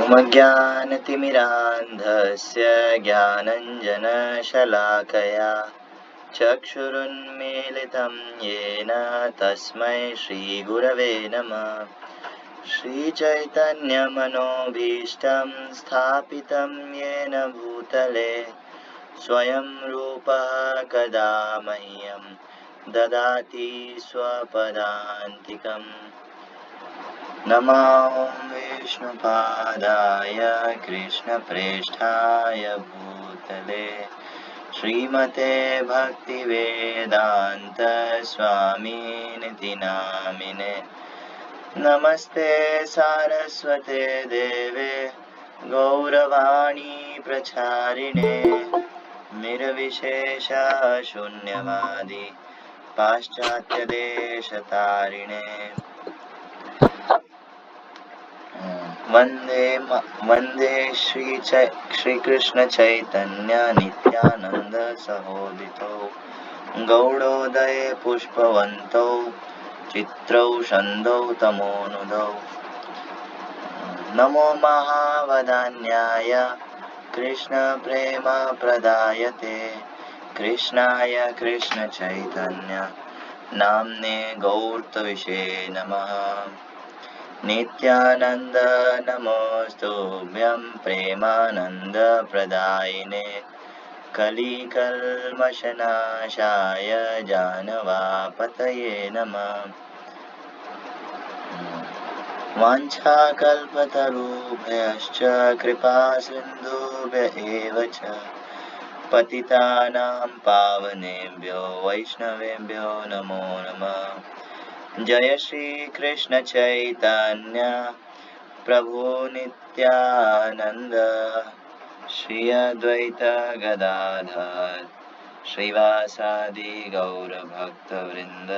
ॐ अज्ञानतिमिरान्धस्य ज्ञानञ्जनशलाकया चक्षुरुन्मीलितं येन तस्मै श्रीगुरवे नमः। श्रीचैतन्यमनोभीष्टं स्थापितं येन भूतले स्वयं रूपः कदा मह्यं ददाति स्वपदान्तिकम्। नमो विष्णुपादाय कृष्णप्रेष्ठाय भूतले श्रीमते भक्तिवेदान्त स्वामिनिति नामिने। नमस्ते सारस्वते देवे गौरवाणी प्रचारिणे निर्विशेष शून्यवादी पाश्चात्यदेशतारिणे। वन्दे श्रीकृष्ण चैतन्य नित्यानंद सहोदितो गौड़ोदये पुष्पवन्तौ चित्रौ छन्दौ तमोनुदौ। नमो महावदान्याय कृष्ण प्रेम प्रदायते कृष्णाय कृष्ण चैतन्य नाम्ने गौरतविषे नमः। नित्यानंद नमोस्तुभ्यं प्रेमानंद प्रदायिने कलिकल्मषनाशाय जानवापतये नमः। वाञ्छाकल्पतरुभ्यश्च कृपासिन्धुभ्य एव च पतितानां पावनेभ्यो वैष्णवेभ्यो नमो नमः। जय श्री कृष्ण चैतन्य प्रभु नित्यानंद श्री अद्वैत गदाधर श्रीवासादि गौर भक्तवृंद।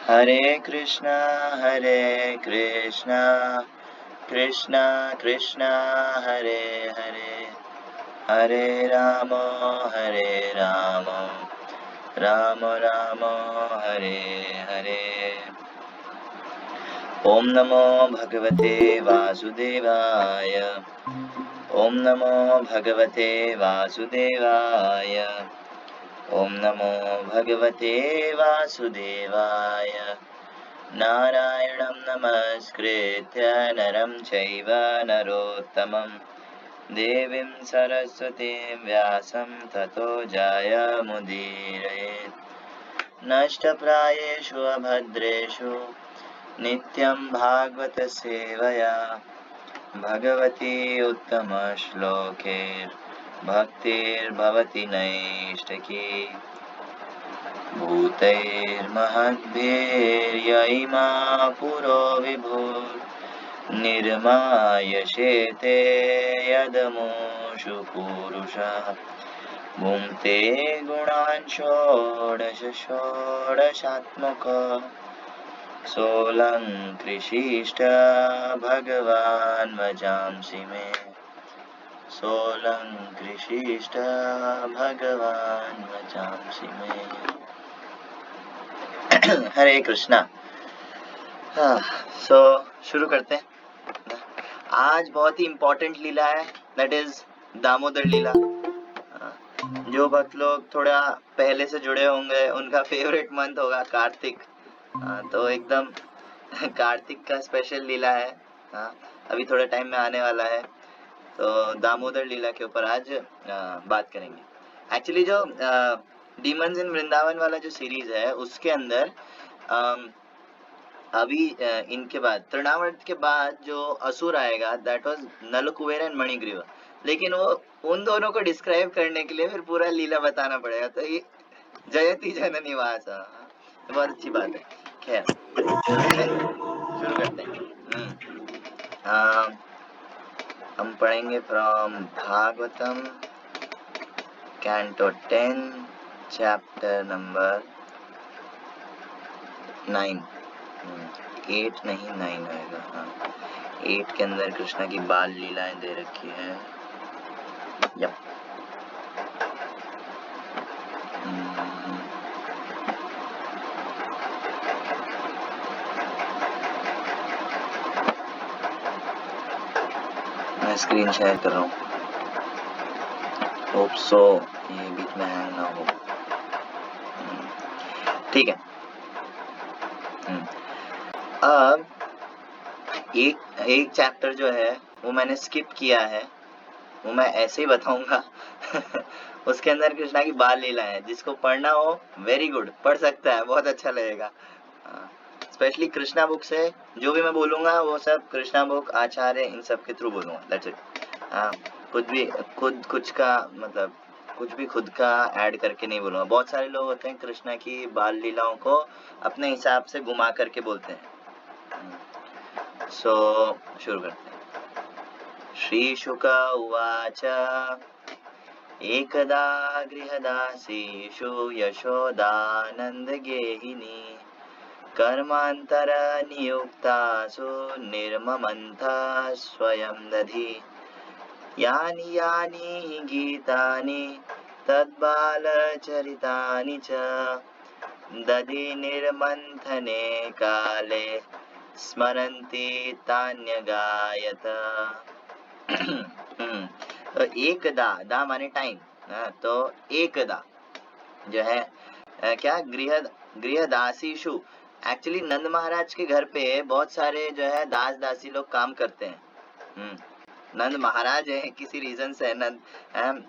हरे कृष्णा कृष्णा कृष्णा हरे हरे हरे राम राम राम हरे हरे। ओम नमो भगवते वासुदेवाय ओम नमो भगवते वासुदेवाय ओम नमो भगवते वासुदेवाय। नारायणं नमस्कृत्य नरं चैव नरोत्तमं देवीं सरस्वतीं व्यासं ततो जयमुदीरयेत्। नष्टप्रायेषु अभद्रेषु नित्यं भागवत सेवया भगवती उत्तमश्लोके भक्तिर्भवति नैष्ठिकी। भूतैर्महद्भिर्यैमा पुरो विभुर्निर्मायशेते यदमुषु पुरुषः भुङ्क्ते गुणान् षोडशात्मकः सोऽलङ्कृशिष्ट भगवान् भजांसि मे सोऽलङ्कृशिष्ट भगवान् भजांसि मे। हरे कृष्णा। शुरू करते हैं। आज बहुत ही इम्पोर्टेंट लीला है, दैट इज दामोदर लीला। जो भक्त लोग थोड़ा पहले से जुड़े होंगे उनका फेवरेट मंथ होगा कार्तिक। तो एकदम कार्तिक का स्पेशल लीला है। अभी थोड़ा टाइम में आने वाला है, तो दामोदर लीला के ऊपर आज बात करेंगे। एक्चुअली जो डीमंस इन वृंदावन वाला जो सीरीज है उसके अंदर अभी इनके बाद तृणावर्त के बाद जो असुर आएगा that was Nalakubera and Manigriva, लेकिन वो उन दोनों को डिस्क्राइब करने के लिए फिर पूरा लीला बताना पड़ेगा। तो ये जयति जननी वास बहुत अच्छी बात है। खैर शुरू करते हैं। हम पढ़ेंगे from Bhagavatam canto 10 chapter number 9। 8 नहीं 9 होगा। 8 के अंदर कृष्णा की बाल लीलाएं दे रखी है। यप। मैं स्क्रीन शेयर कर रहा हूँ, होप सो ये बीच में हैंग ना हो। ठीक है। अब एक चैप्टर जो है वो मैंने स्किप किया है, वो मैं ऐसे ही बताऊंगा। उसके अंदर कृष्णा की बाल लीला है, जिसको पढ़ना हो वेरी गुड, पढ़ सकता है, बहुत अच्छा लगेगा। स्पेशली कृष्णा बुक से जो भी मैं बोलूंगा वो सब कृष्णा बुक, आचार्य, इन सब के थ्रू बोलूंगा, दैट्स इट। कुछ का मतलब कुछ भी खुद का ऐड करके नहीं बोलूंगा। बहुत सारे लोग होते हैं कृष्णा की बाल लीलाओं को अपने हिसाब से घुमा करके बोलते हैं। सो शुरू करते हैं। श्री शुक उवाच एकदा गृहदासीषु यशोदानंद गेहिनी कर्मान्तरनियुक्तासु निर्ममन्था स्वयं दधि यानि यानि गीतानि तद्बालचरितानि च दधि निर्मन्थने काले स्मरन्ति तान्यगायत। तो एकदा, दा माने टाइम, तो एकदा जो है क्या गृहदासीषु, एक्चुअली नंद महाराज के घर पे बहुत सारे जो है दास दासी लोग काम करते हैं। नंद महाराज है किसी रीजन से, नंद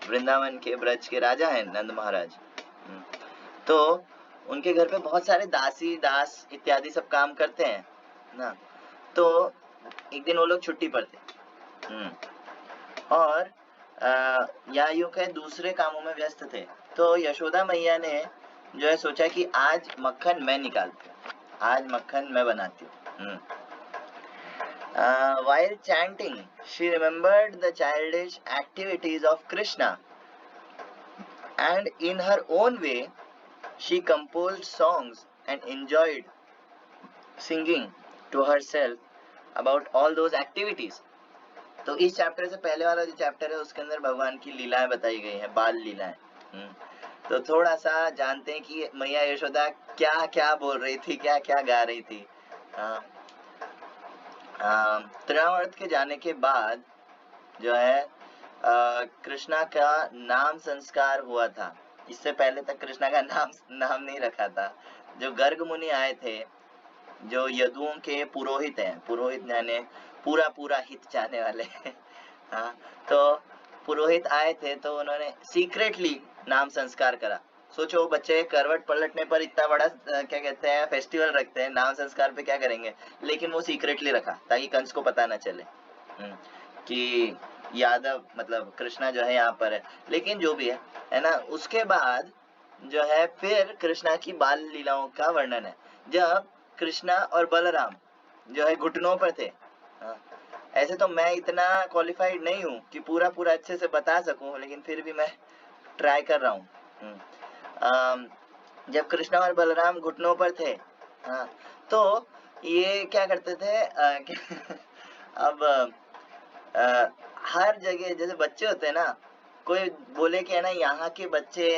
वृंदावन के ब्रज के राजा हैं नंद महाराज। तो उनके घर पे बहुत सारे दासी दास इत्यादि सब काम करते हैं ना। तो एक दिन वो लोग छुट्टी पर थे और या यूं कहें दूसरे कामों में व्यस्त थे। तो यशोदा मैया ने जो है सोचा कि आज मक्खन मैं निकालती हूँ, आज मक्खन मैं बनाती हूँ। While chanting, she remembered the childish activities of Krishna, and in her own way, she composed songs and enjoyed singing to herself about all those activities. तो इस चैप्टर से पहले वाला जो चैप्टर है उसके अंदर भगवान की लीलाएं बताई गई हैं, बाल लीलाएं। तो थोड़ा सा जानते हैं कि मैया यशोदा क्या क्या बोल रही थी, क्या क्या गा रही थी। तृणावर्त के जाने के बाद जो है कृष्णा का नाम संस्कार हुआ था। इससे पहले तक कृष्णा का नाम नहीं रखा था। जो गर्ग मुनि आए थे, जो यदुओं के पुरोहित हैं, पुरोहित यानी पूरा हित चाहने वाले। हाँ, तो पुरोहित आए थे तो उन्होंने सीक्रेटली नाम संस्कार करा। सोचो बच्चे करवट पलटने पर इतना बड़ा क्या कहते हैं फेस्टिवल रखते हैं, नाम संस्कार पे क्या करेंगे, लेकिन वो सीक्रेटली रखा ताकि कंस को पता ना चले कि यादव मतलब कृष्णा जो है यहाँ पर है। लेकिन जो भी है ना, उसके बाद जो है फिर कृष्णा की बाल लीलाओं का वर्णन है, जब कृष्णा और बलराम जो है घुटनों पर थे। ऐसे तो मैं इतना क्वालिफाइड नहीं हूँ कि पूरा अच्छे से बता सकूं, लेकिन फिर भी मैं ट्राई कर रहा हूँ। जब कृष्णा और बलराम घुटनों पर थे, तो ये क्या करते थे अब हर जगह जैसे बच्चे होते हैं ना, कोई बोले कि है ना यहाँ के बच्चे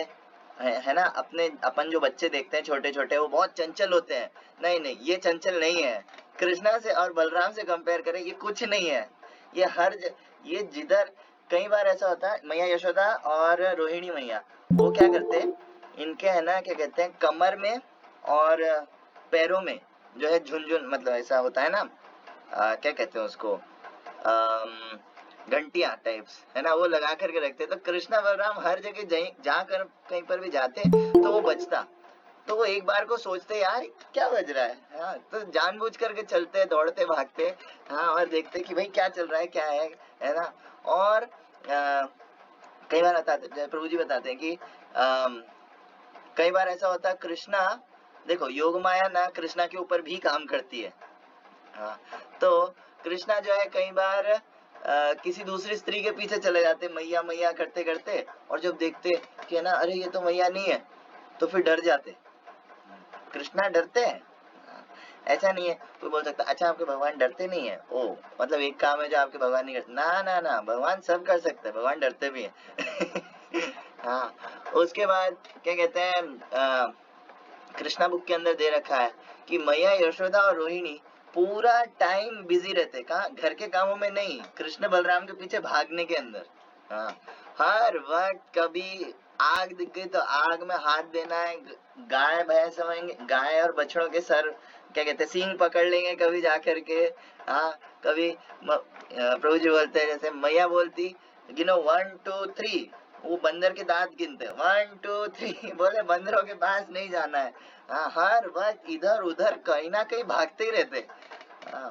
है ना, अपन जो बच्चे देखते हैं छोटे छोटे वो बहुत चंचल होते हैं। नहीं, ये चंचल नहीं है। कृष्णा से और बलराम से कंपेयर करें, ये कुछ नहीं है। ये ये जिधर कई बार ऐसा होता है, मैया यशोदा और रोहिणी मैया वो क्या करते हैं, इनके है ना क्या कहते हैं कमर में और पैरों में जो है झुनझुन, मतलब ऐसा होता है ना, क्या कहते हैं उसको, घंटियां टाइप्स है ना, वो लगा करके रखते। तो कृष्णा बलराम हर जगह जहाँ कर कहीं पर भी जाते तो वो बजता। तो वो एक बार को सोचते यार क्या बज रहा है, तो जानबूझ करके चलते दौड़ते भागते, और देखते कि भाई क्या चल रहा है, क्या है ना। और कई बार बताते प्रभु जी बताते हैं कि कई बार ऐसा होता है कृष्णा, देखो योग माया ना कृष्णा के ऊपर भी काम करती है। तो कृष्णा जो है कई बार किसी दूसरी स्त्री के पीछे चले जाते मैया मैया करते करते, और जब देखते कि है ना अरे ये तो मैया नहीं है, तो फिर डर जाते। कृष्णा डरते हैं, ऐसा नहीं है। कोई बोल सकता अच्छा आपके भगवान डरते नहीं है, ओ मतलब एक काम है जो आपके भगवान नहीं करते। ना भगवान सब कर सकते हैं, भगवान डरते भी हैं। हाँ, उसके बाद क्या कहते हैं कृष्णा बुक के अंदर दे रखा है कि मैया यशोदा और रोहिणी पूरा टाइम बिजी रहते, कहाँ, घर के कामों में नहीं, कृष्ण बलराम के पीछे भागने के अंदर। हाँ, हर वक्त कभी आग दिख गई तो आग में हाथ देना है, गाय भैंस होंगे, गाय और बछड़ों के सर क्या कहते हैं सींग पकड़ लेंगे कभी जा करके। हाँ, कभी प्रभु जी बोलते हैं, जैसे मैया बोलती गिनो 1 2 3, वो बंदर के दांत गिनते 1 2 3, बोले बंदरों के पास नहीं जाना है। हाँ, हर वक्त इधर उधर कहीं ना कहीं भागते ही रहते। हाँ,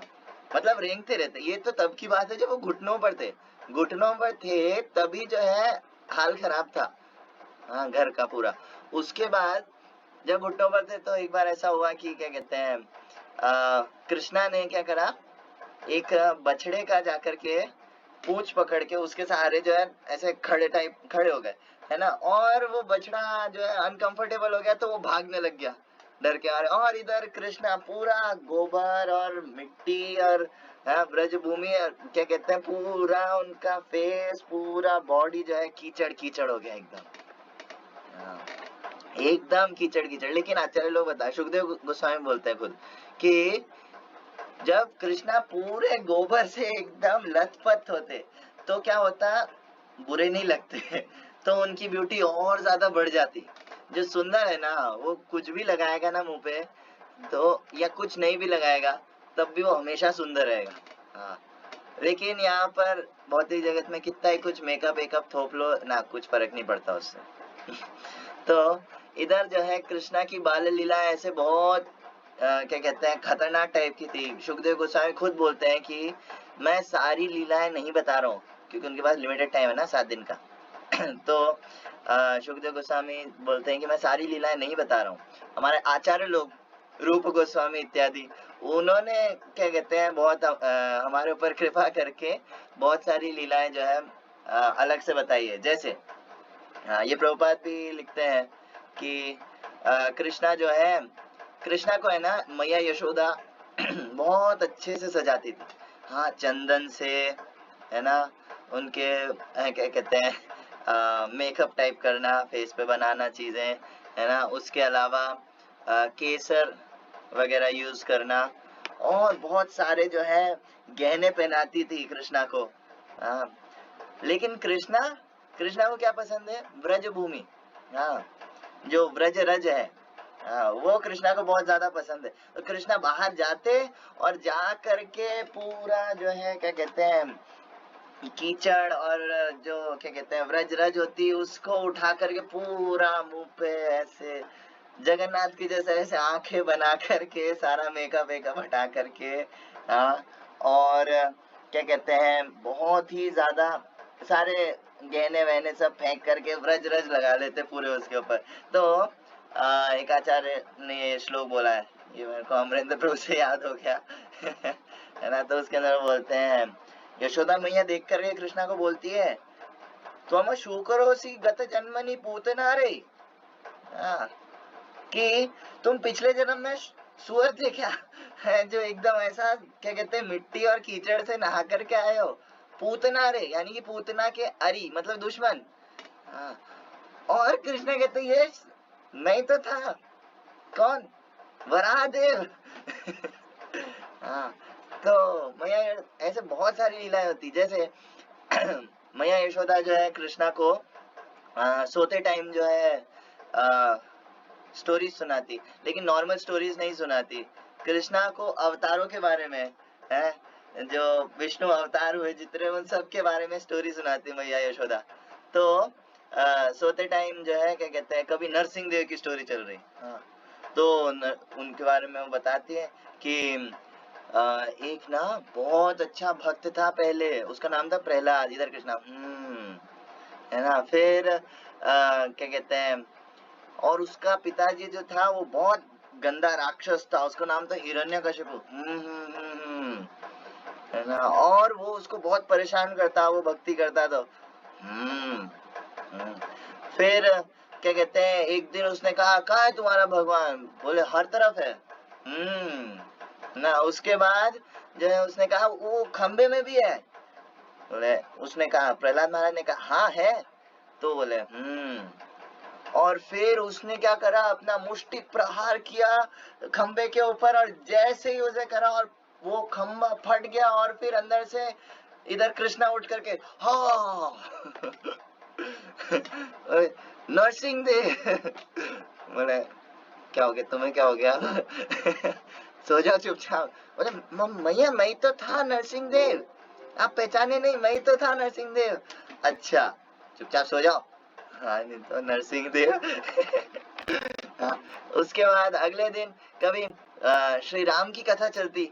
मतलब रेंगते रहते। ये तो तब की बात है जब वो घुटनों पर थे, घुटनों पर थे तभी जो है हाल खराब था। हाँ, घर का पूरा। उसके बाद जब घुटनों पर थे तो एक बार ऐसा हुआ कि क्या कहते हैं, कृष्णा ने क्या करा, एक बछड़े का जाकर के पूंछ पकड़ के उसके सहारे जो है ऐसे खड़े हो गए, है ना, और वो बछड़ा जो है अनकंफर्टेबल हो गया तो वो भागने लग गया डर के मारे। और इधर कृष्णा पूरा गोबर और मिट्टी और ब्रज भूमि क्या कहते हैं, पूरा उनका फेस पूरा बॉडी जो है कीचड़ कीचड़ हो गया एकदम। हाँ, एकदम कीचड़ कीचड़। लेकिन आचार्य लोग बताए, सुखदेव गोस्वामी बोलते हैं खुद कि जब कृष्णा पूरे गोबर से एकदम लथपथ होते तो क्या होता, बुरे नहीं लगते तो उनकी ब्यूटी और ज्यादा बढ़ जाती। जो सुंदर है ना वो कुछ भी लगाएगा ना मुंह पे तो, या कुछ नहीं भी लगाएगा तब भी वो हमेशा सुंदर रहेगा। हाँ, लेकिन यहाँ पर भौतिक जगत में कितना ही कुछ मेकअप वेकअप थोप लो ना, कुछ फर्क नहीं पड़ता उससे तो इधर जो है कृष्णा की बाल लीला ऐसे बहुत क्या कहते हैं खतरनाक टाइप की थी। सुखदेव गोस्वामी खुद बोलते हैं कि मैं सारी लीलाएं नहीं बता रहा हूँ, क्योंकि उनके पास लिमिटेड टाइम है ना 7 दिन का तो सुखदेव गोस्वामी बोलते हैं कि मैं सारी लीलाएं नहीं बता रहा हूँ। हमारे आचार्य लोग रूप गोस्वामी इत्यादि, उन्होंने क्या कहते हैं बहुत हमारे ऊपर कृपा करके बहुत सारी लीलाएं जो है अलग से बताई है। जैसे ये प्रभुपाद भी लिखते हैं कि कृष्णा जो है, कृष्णा को है ना मैया यशोदा बहुत अच्छे से सजाती थी। हाँ, चंदन से, है ना, उनके क्या कहते हैं मेकअप टाइप करना, फेस पे बनाना चीजें, है ना, उसके अलावा केसर वगैरह यूज करना, और बहुत सारे जो है गहने पहनाती थी कृष्णा को। लेकिन कृष्णा को क्या पसंद है, ब्रज भूमि। हाँ, जो ब्रज रज है, वो कृष्णा को बहुत ज्यादा पसंद है। तो कृष्णा बाहर जाते और जा करके पूरा जो है क्या कहते हैं कीचड़ और जो क्या कहते हैं व्रज रज होती है उसको उठा करके पूरा मुंह पे ऐसे जगन्नाथ की जैसे ऐसे आंखें बना करके सारा मेकअप वेकअप हटा करके, और क्या कहते हैं बहुत ही ज्यादा सारे गहने वहने सब फेंक करके व्रज रज लगा लेते पूरे उसके ऊपर। तो एक आचार्य ने ये श्लोक बोला है, ये मेरे को अमरेंद्र प्रभु से याद हो गया है ना। तो उसके अंदर बोलते हैं, यशोदा मैया देख करके कृष्णा को बोलती है, तुम शूकरोसी गत जन्मनि पूतना रे, कि तुम पिछले जन्म में सुअर थे क्या है, जो एकदम ऐसा क्या कहते हैं मिट्टी और कीचड़ से नहा करके आए हो। पूतना रे यानी कि पूतना के अरी मतलब दुश्मन। और कृष्ण कहते ये नहीं तो था, कौन, वराहदेव हाँ, तो मैया ऐसे बहुत सारी लीलाएं होती, जैसे मैया यशोदा जो है कृष्णा को सोते टाइम जो है स्टोरीज सुनाती, लेकिन नॉर्मल स्टोरीज नहीं सुनाती। कृष्णा को अवतारों के बारे में है, जो विष्णु अवतार हुए जितने उन सब के बारे में स्टोरी सुनाती मैया यशोदा। तो सोते टाइम जो है क्या कहते हैं कभी नरसिंह देव की स्टोरी चल रही, तो उनके बारे में वो बताती है कि एक ना बहुत अच्छा भक्त था पहले, उसका नाम था प्रहलाद, इधर कृष्णा है ना। फिर क्या कहते हैं, और उसका पिताजी जो था वो बहुत गंदा राक्षस था, उसका नाम था हिरण्यकशिपु, है ना, और वो उसको बहुत परेशान करता, वो भक्ति करता तो फिर क्या कहते हैं एक दिन उसने कहा कहाँ है तुम्हारा भगवान, बोले हर तरफ है ना। उसके बाद जो है उसने कहा वो खंबे में भी है, बोले, उसने कहा प्रहलाद महाराज ने कहा हाँ है, तो बोले और फिर उसने क्या करा, अपना मुष्टि प्रहार किया खंबे के ऊपर, और जैसे ही उसे करा और वो खंबा फट गया और फिर अंदर से इधर कृष्णा उठ करके हाँ नरसिंह दे बोले क्या हो गया तुम्हें, क्या हो गया सो जाओ चुपचाप। बोले मैया मैं तो था नरसिंह देव, आप पहचाने नहीं, मैं तो था नरसिंह देव। अच्छा चुपचाप सो जाओ। हाँ नहीं तो नरसिंह देव हाँ, उसके बाद अगले दिन कभी श्री राम की कथा चलती।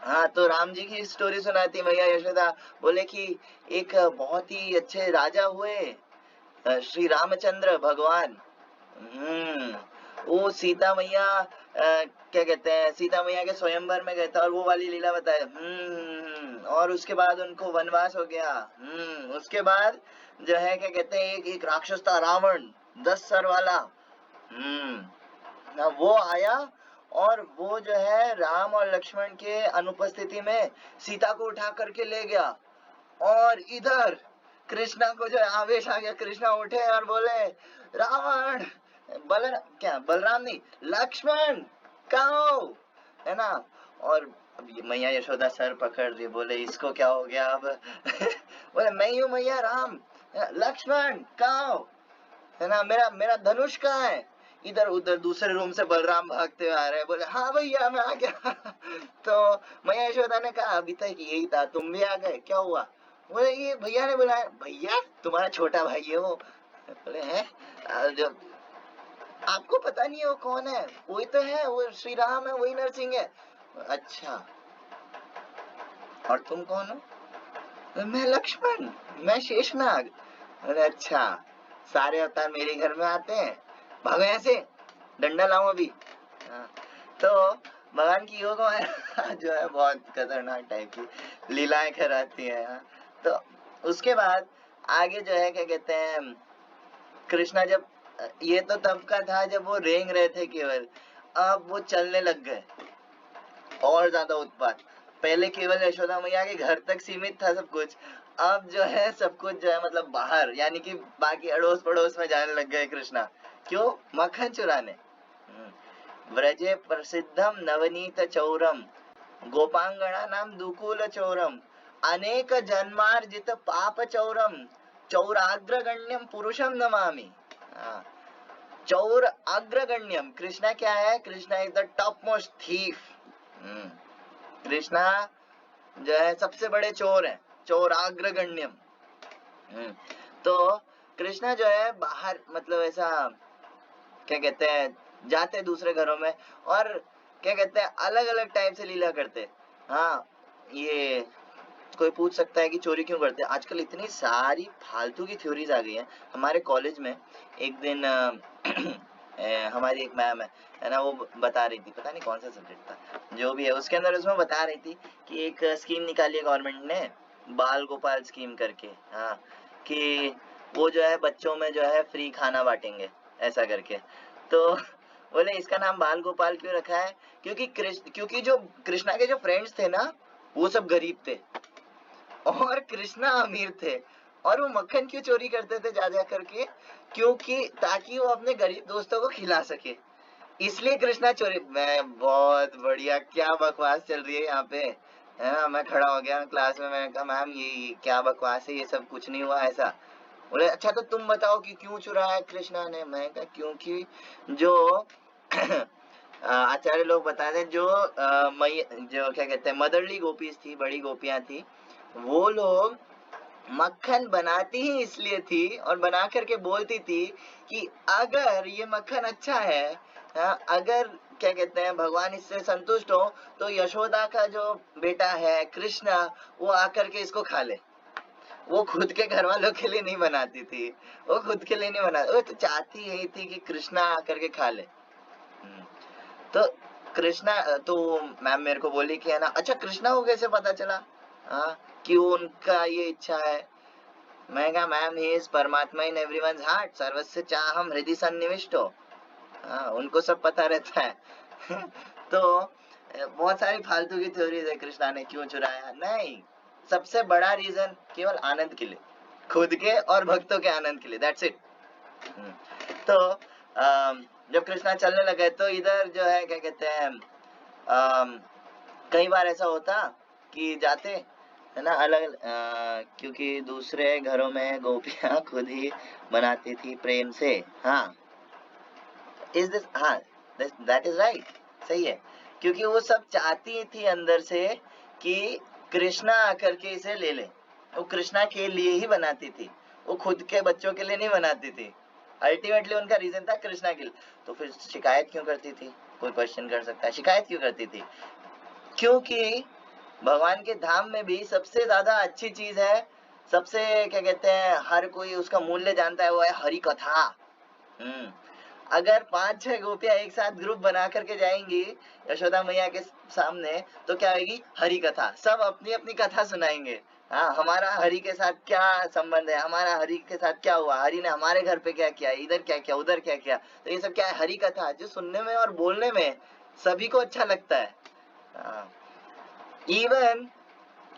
हाँ तो राम जी की स्टोरी सुनाती मैया यशोदा। बोले कि एक बहुत ही अच्छे राजा हुए श्री रामचंद्र भगवान। वो सीता मैया क्या कहते हैं, सीता मैया के स्वयंवर में गए थे और वो वाली लीला बताए। और उसके बाद उनको वनवास हो गया। उसके बाद जो है क्या कहते हैं, एक राक्षस था रावण 10 सर वाला। वो आया और वो जो है राम और लक्ष्मण के अनुपस्थिति में सीता को उठा करके ले गया। और इधर कृष्णा को जो आवेश आ गया, कृष्णा उठे और बोले रावण बलराम नहीं, लक्ष्मण कहाँ हो, है ना। और मैया यशोदा सर पकड़ रही, बोले इसको क्या हो गया अब बोले मैं हूँ मैया राम, लक्ष्मण कहाँ हो, है ना, मेरा धनुष कहाँ है। इधर उधर दूसरे रूम से बलराम भागते हुए आ रहे हैं। बोले हाँ भैया मैं आ गया तो मैया यशोदा ने कहा अभी तक यही था, तुम भी आ गए, क्या हुआ। बोले ये भैया ने बुलाया। भैया तुम्हारा छोटा भाई है वो। बोले हैं जो आपको पता नहीं है वो कौन है, वही तो है, वो श्री राम है, वही नरसिंह है। अच्छा और तुम कौन हो। मैं लक्ष्मण, मैं शेषनाग। अरे अच्छा सारे अवतार मेरे घर में आते हैं, भागो ऐसे, डंडा लाऊं अभी। हाँ, तो भगवान की योग जो है बहुत खतरनाक टाइप की लीलाएं कराती है। हाँ, तो उसके बाद आगे जो है क्या कहते हैं, कृष्णा जब ये तो तब का था जब वो रेंग रहे थे केवल, अब वो चलने लग गए और ज्यादा उत्पात। पहले केवल यशोदा मैया के घर तक सीमित था सब कुछ, अब जो है सब कुछ जो है मतलब बाहर, यानी कि बाकी अड़ोस पड़ोस में जाने लग गए कृष्णा। क्यों, मक्खन चुराने। व्रजे प्रसिद्धम नवनीत चौरम गोपांगना नाम दुकूल चौरम अनेक जन्मार्जित पाप चौरम चौराग्रगण्यम पुरुषम नमामि। चौर अग्रगण्यम, कृष्णा क्या है, Krishna is the top most thief. Krishna जो है सबसे बड़े चोर हैं, चोर अग्रगण्यम। तो कृष्णा जो है बाहर मतलब ऐसा क्या कहते हैं, जाते दूसरे घरों में और क्या कहते हैं अलग अलग टाइप से लीला करते। हाँ ये कोई पूछ सकता है कि चोरी क्यों करते हैं, आजकल इतनी सारी फालतू की थ्योरीज आ गई हैं। हमारे कॉलेज में एक दिन हमारी एक मैम है ना, वो बता रही थी, पता नहीं कौन सा सब्जेक्ट था जो भी है, उसके अंदर उसमें बता रही थी कि एक स्कीम निकाली है गवर्नमेंट ने, बाल गोपाल स्कीम करके। हाँ कि वो जो है बच्चों में जो है फ्री खाना बांटेंगे ऐसा करके। तो बोले इसका नाम बाल गोपाल क्यों रखा है, क्योंकि जो कृष्णा के जो फ्रेंड्स थे ना वो सब गरीब थे और कृष्णा अमीर थे, और वो मक्खन क्यों चोरी करते थे जा जा करके, क्योंकि ताकि वो अपने गरीब दोस्तों को खिला सके, इसलिए कृष्णा चोरी। मैं बहुत बढ़िया, क्या बकवास चल रही है यहाँ पे, है ना। मैं खड़ा हो गया क्लास में, मैंने कहा मैम ये क्या बकवास है, ये सब कुछ नहीं हुआ ऐसा। बोले अच्छा तो तुम बताओ कि क्यों चुराया कृष्णा ने। मैं कहा क्योंकि जो आचार्य लोग बताते हैं जो जो क्या कहते हैं मदरली गोपीज थी, बड़ी गोपियां थी, वो लोग मक्खन बनाती ही इसलिए थी और बना करके बोलती थी कि अगर ये मक्खन अच्छा है, अगर क्या कहते हैं भगवान इससे संतुष्ट हो तो यशोदा का जो बेटा है कृष्णा वो आकर के इसको खा ले। वो खुद के घर वालों के लिए नहीं बनाती थी, वो खुद के लिए नहीं बनाती, वो तो चाहती यही थी कि कृष्णा आकर के खा ले। तो कृष्णा तो मैम मेरे को बोली कि है ना, अच्छा कृष्णा को कैसे पता चला कि उनका ये इच्छा है। मैं कहा मैम ही इज परमात्मा इन एवरीवन्स हार्ट, सर्वस्य चाहम हृदय सन्निविष्टो। उनको सब पता रहता है तो बहुत सारी फालतू की थ्योरीज है कृष्णा ने क्यों चुराया, नहीं, सबसे बड़ा रीजन केवल आनंद के लिए, खुद के और भक्तों के आनंद के लिए, दैट्स इट। तो जब कृष्णा चलने लगे तो इधर जो है क्या कहते हैं कई बार ऐसा होता कि जाते है ना अलग क्योंकि दूसरे घरों में गोपियां खुद ही बनाती थी प्रेम से। हाँ, इज दिस, हाँ, दैट इज राइट, सही है। क्योंकि वो सब चाहती थी अंदर से कि कृष्णा आकर के इसे ले ले। वो कृष्णा के लिए ही बनाती थी, वो खुद के बच्चों के लिए नहीं बनाती थी। अल्टीमेटली उनका रीजन था कृष्णा के लिए। तो फिर शिकायत क्यों करती थी? कोई क्वेश्चन कर सकता है, शिकायत क्यों करती थी? क्योंकि भगवान के धाम में भी सबसे ज्यादा अच्छी चीज है, सबसे क्या कहते हैं, हर कोई उसका मूल्य जानता है, वो है हरि कथा। अगर 5-6 गोपियां एक साथ ग्रुप बना करके जाएंगी यशोदा मैया के सामने, तो क्या होगी? हरि कथा। सब अपनी अपनी कथा सुनाएंगे। हाँ, हमारा हरि के साथ क्या संबंध है, हमारा हरि के साथ क्या हुआ, हरि ने हमारे घर पे क्या किया, इधर क्या किया, उधर क्या किया। तो ये सब क्या है? हरि कथा, जो सुनने में और बोलने में सभी को अच्छा लगता है। इवन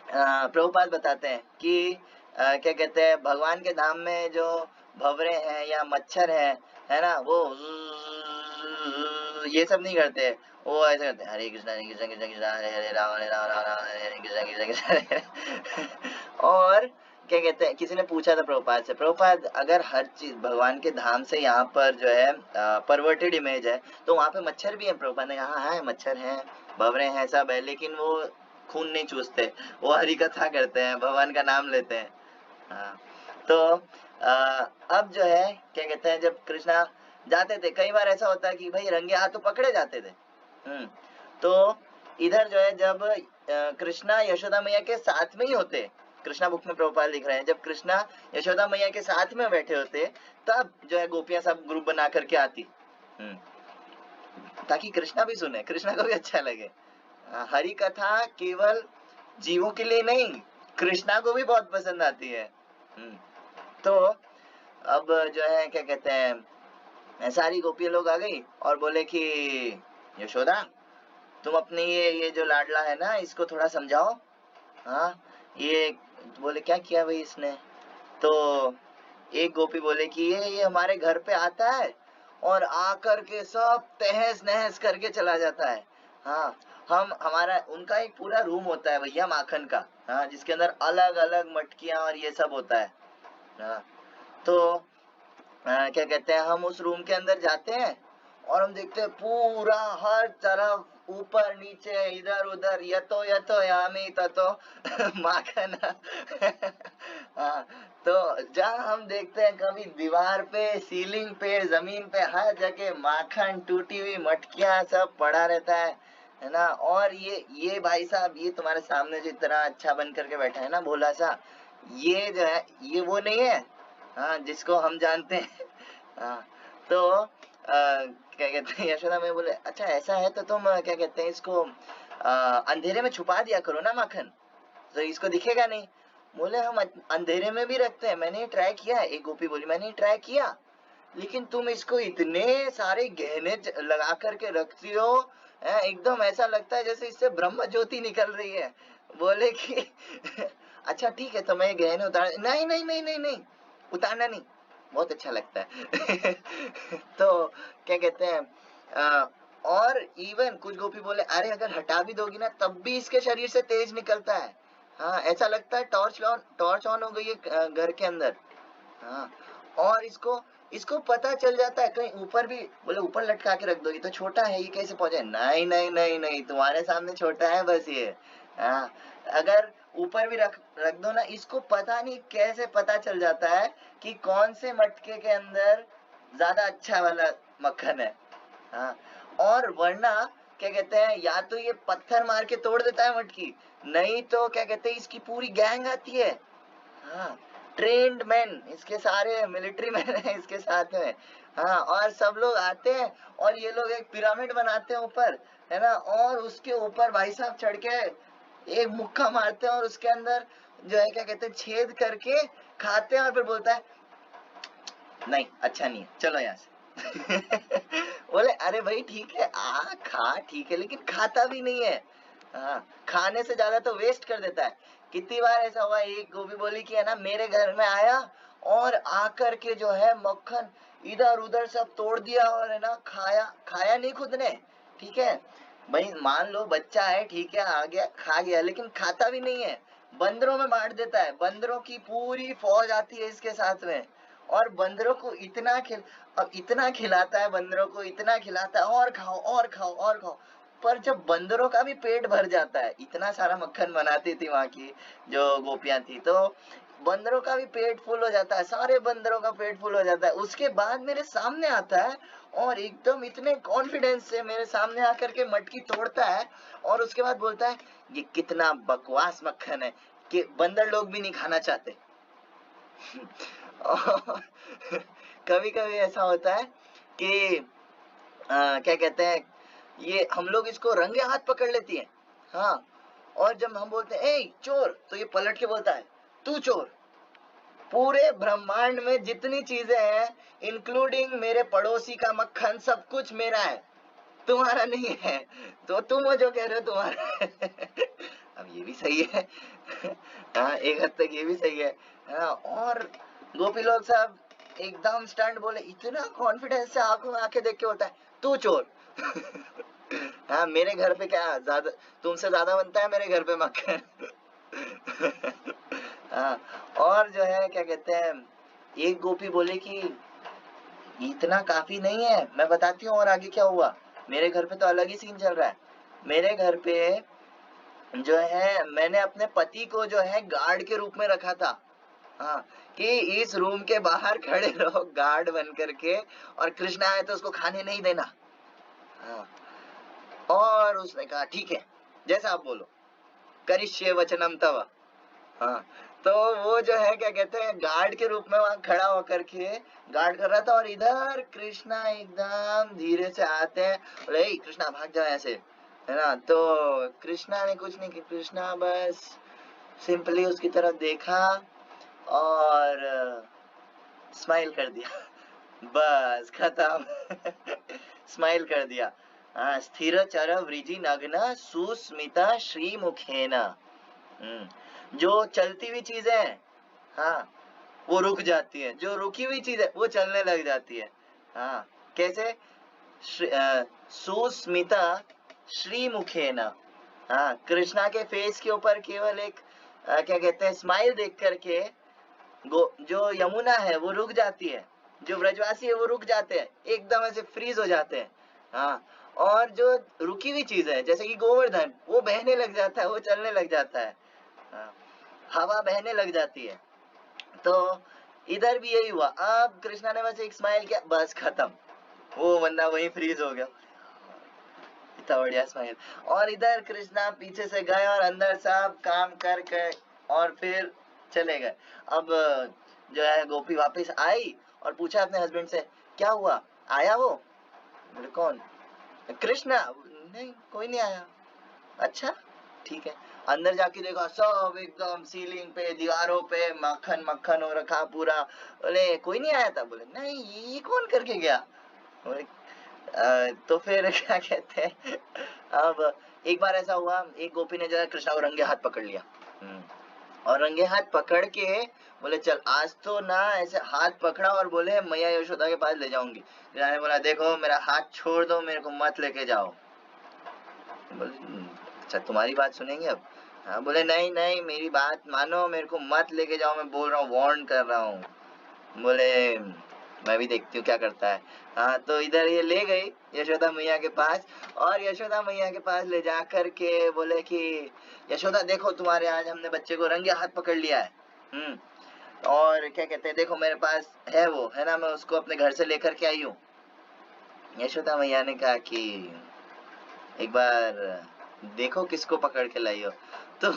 प्रभुपाद बताते हैं कि क्या कहते हैं, भगवान के धाम में जो भंवरे हैं या मच्छर है ना, वो ये सब नहीं करते। वो ऐसे करते हैं, हरे कृष्णा कृष्ण कृष्ण कृष्ण हरे हरे राम हरे राम राम राम हरे हरे कृष्ण कृष्ण कृष्ण हरे। और क्या कहते हैं, किसी ने पूछा था प्रभुपाद से, प्रभुपाद अगर हर चीज भगवान के धाम से यहाँ पर जो है परवर्टेड इमेज है, तो वहाँ पे मच्छर भी है? प्रभुपाद ने कहा है, मच्छर है, भंवरे हैं, सब है, लेकिन वो खून नहीं चूसते, वो हरि कथा करते हैं, भगवान का नाम लेते हैं। हाँ, तो अब जो है क्या कहते हैं, जब कृष्णा जाते थे, कई बार ऐसा होता है कि भाई रंगे हाथ तो पकड़े जाते थे। तो इधर जो है, जब कृष्णा यशोदा मैया के साथ में ही होते, कृष्णा बुक में प्रभुपाद लिख रहे हैं, जब कृष्णा यशोदा मैया के साथ में बैठे होते, तब जो है गोपियां सब ग्रुप बना करके आती, ताकि कृष्णा भी सुने, कृष्णा को भी अच्छा लगे। हरि कथा केवल जीवों के लिए नहीं, कृष्णा को भी बहुत पसंद आती है। तो अब जो है क्या कहते हैं, सारी गोपियां लोग आ गई और बोले कि यशोदा, तुम अपने ये जो लाडला है ना, इसको थोड़ा समझाओ। हाँ, ये बोले क्या किया भाई इसने? तो एक गोपी बोले कि ये हमारे घर पे आता है और आकर के सब तहस नहस करके चला जाता है। हाँ, हमारा उनका एक पूरा रूम होता है भैया माखन का, हाँ, जिसके अंदर अलग अलग मटकियां और ये सब होता है। हाँ, तो क्या कहते हैं, हम उस रूम के अंदर जाते हैं और हम देखते हैं पूरा हर तरफ ऊपर नीचे इधर उधर यतो यामी ततो माखन। हाँ, तो जहाँ हम देखते हैं कभी दीवार पे, सीलिंग पे, जमीन पे, हर जगह माखन, टूटी हुई मटकियां सब पड़ा रहता है ना। और ये भाई साहब, ये तुम्हारे सामने जो इतना अच्छा बन करके बैठा है ना, भोला सा, ये जो है, ये वो नहीं है, हाँ, जिसको हम जानते हैं। हाँ, तो क्या कहते हैं, यशोदा में बोले अच्छा ऐसा है तो तुम क्या कहते हैं, इसको अंधेरे में छुपा दिया करो ना माखन, तो इसको दिखेगा नहीं। बोले हम अंधेरे में भी रखते हैं, मैंने ट्राई किया है। एक गोपी बोली मैंने ट्राई किया, लेकिन तुम इसको इतने सारे गहने लगा करके रखती हो, एकदम ऐसा लगता है जैसे इससे ब्रह्म ज्योति निकल रही है। बोले कि अच्छा ठीक है, तो मैं गहने उतार, नहीं नहीं नहीं नहीं नहीं, उतारना नहीं, बहुत अच्छा लगता है। तो क्या कहते हैं, और इवन कुछ गोपी बोले अरे अगर हटा भी दोगी ना, तब भी इसके शरीर से तेज निकलता है। हाँ, ऐसा लगता है टॉर्च ऑन हो गई है घर के अंदर। हाँ, और इसको इसको पता चल जाता है कहीं ऊपर भी, बोले ऊपर लटका के रख दो, ये तो छोटा है, ये कैसे पहुंचे? नहीं नहीं नहीं नहीं, तुम्हारे सामने छोटा है बस ये। हाँ, अगर ऊपर भी रख रख दो ना, इसको पता नहीं कैसे पता चल जाता है कि कौन से मटके के अंदर ज्यादा अच्छा वाला मक्खन है। हाँ, और वरना क्या कहते हैं, या तो ये पत्थर मार के तोड़ देता है मटकी, नहीं तो क्या कहते हैं, इसकी पूरी गैंग आती है। हाँ, ट्रेन्ड मैन, इसके सारे मिलिट्री मैन है इसके साथ में। हाँ, और सब लोग आते हैं और ये लोग एक पिरामिड बनाते हैं ऊपर, है ना, और उसके ऊपर भाई साहब चढ़ के एक मुक्का मारते हैं और उसके अंदर जो है क्या कहते हैं, छेद करके खाते हैं, और फिर बोलता है नहीं अच्छा नहीं है, चलो यहाँ से। बोले अरे भाई ठीक है, खा ठीक है, लेकिन खाता भी नहीं है। हाँ, खाने से ज्यादा तो वेस्ट कर देता है। कितनी बार ऐसा हुआ, एक गोभी बोली कि है ना, मेरे घर में आया और आकर के जो है मक्खन इधर उधर सब तोड़ दिया, और है ना खाया खाया नहीं खुद ने, ठीक है, भाई मान लो बच्चा है, ठीक है, आ गया खा गया, लेकिन खाता भी नहीं है, बंदरों में बांट देता है, बंदरों की पूरी फौज आती है इसके साथ में, और बंदरों को इतना खिलाता है, बंदरों को इतना खिलाता है, और खाओ और खाओ और खाओ। पर जब बंदरों का भी पेट भर जाता है, इतना सारा मक्खन बनाती थी वहां की जो गोपियां थी, तो बंदरों का भी पेट फुल हो जाता है, सारे बंदरों का पेट फुल हो जाता है, उसके बाद मेरे सामने आता है और एकदम इतने कॉन्फिडेंस से मेरे सामने आकर के मटकी तोड़ता है, और उसके बाद बोलता है ये कितना बकवास मक्खन है कि बंदर लोग भी नहीं खाना चाहते। और कभी कभी ऐसा होता है कि क्या कहते हैं, ये हम लोग इसको रंगे हाथ पकड़ लेती हैं। हाँ, और जब हम बोलते हैं ए चोर, तो ये पलट के बोलता है तू चोर। पूरे ब्रह्मांड में जितनी चीजें हैं, इंक्लूडिंग मेरे पड़ोसी का मक्खन, सब कुछ मेरा है, तुम्हारा नहीं है, तो तुम जो कह रहे हो तुम्हारा है। अब ये भी सही है। हाँ, एक हद तक ये भी सही है। हाँ, और गोपी लोग सब एकदम स्टंट बोले, इतना कॉन्फिडेंस से आंखों में आंखें देख के बोलता है तू चोर। हाँ, मेरे घर पे क्या ज्यादा, तुमसे ज्यादा बनता है मेरे घर पे मक्खन। हाँ, और जो है क्या कहते हैं, एक गोपी बोले कि इतना काफी नहीं है, मैं बताती हूँ और आगे क्या हुआ। मेरे घर पे तो अलग ही सीन चल रहा है। मेरे घर पे जो है मैंने अपने पति को जो है गार्ड के रूप में रखा था। हाँ, कि इस रूम के बाहर खड़े रहो गार्ड बन करके, और कृष्णा आए तो उसको खाने नहीं देना। हाँ, और उसने कहा ठीक है, जैसा आप बोलो, करिष्ये वचनम तव। हाँ, तो वो जो है क्या कहते हैं, गार्ड के रूप में वहां खड़ा होकर के गार्ड कर रहा था, और इधर कृष्णा एकदम धीरे से आते हैं, बोले कृष्णा भाग जाओ ऐसे, है ना। तो कृष्णा ने कुछ नहीं किया, कृष्णा बस सिंपली उसकी तरफ देखा और स्माइल कर दिया। बस खत्म। स्माइल कर दिया। हाँ, स्थिर चर वृजि नग्न सुस्मिता श्रीमुखेन। जो चलती हुई चीजें हैं, हाँ, वो रुक जाती है, जो रुकी हुई चीज है वो चलने लग जाती है। हाँ, कैसे, सुस्मिता श्रीमुखेन। हाँ, कृष्णा के फेस के ऊपर केवल एक क्या कहते हैं, स्माइल देख करके जो यमुना है वो रुक जाती है, जो ब्रजवासी है वो रुक जाते हैं, एकदम ऐसे फ्रीज हो जाते हैं। हाँ, और जो रुकी हुई चीज है जैसे कि गोवर्धन, वो बहने लग जाता है, वो चलने लग जाता है। हाँ, हवा बहने लग जाती है। तो इधर भी यही हुआ, अब कृष्णा ने बस एक स्माइल किया, बस खत्म, वो बंदा वहीं फ्रीज हो गया। इतना बढ़िया स्माइल। और इधर कृष्णा पीछे से गए और अंदर सब काम करके और फिर चले गए। अब जो है गोपी वापस आई और पूछा अपने हस्बैंड से क्या हुआ, आया वो? बोले कौन? कृष्णा। नहीं, कोई नहीं आया। अच्छा, ठीक है। अंदर जाके देखा, सब एकदम सीलिंग पे दीवारों पे मक्खन मक्खन हो रखा पूरा। बोले कोई नहीं आया था? बोले नहीं, ये कौन करके गया? बोले तो फिर क्या कहते हैं, अब एक बार ऐसा हुआ, एक गोपी ने जो है कृष्णा को रंगे हाथ पकड़ लिया। और रंगे हाथ पकड़ के बोले चल आज तो ना, ऐसे हाथ पकड़ा और बोले मैया यशोदा के पास ले जाऊंगी। कृष्णा ने बोला देखो मेरा हाथ छोड़ दो, मेरे को मत लेके जाओ। बोले अच्छा तुम्हारी बात सुनेंगे अब? हाँ, बोले नहीं नहीं मेरी बात मानो, मेरे को मत लेके जाओ, मैं बोल रहा हूँ, वार्न कर रहा हूँ। बोले मैं भी देखती हूँ क्या करता है। हाँ, तो इधर ये ले गई यशोदा मैया के पास, और यशोदा मैया के पास ले जा करके बोले कि यशोदा देखो तुम्हारे आज हमने बच्चे को रंगे हाथ पकड़ लिया है। और क्या कहते हैं, देखो मेरे पास है वो, है ना, मैं उसको अपने घर से लेकर के आई हूँ। यशोदा मैया ने कहा कि एक बार देखो किसको पकड़ के लाई हो। तो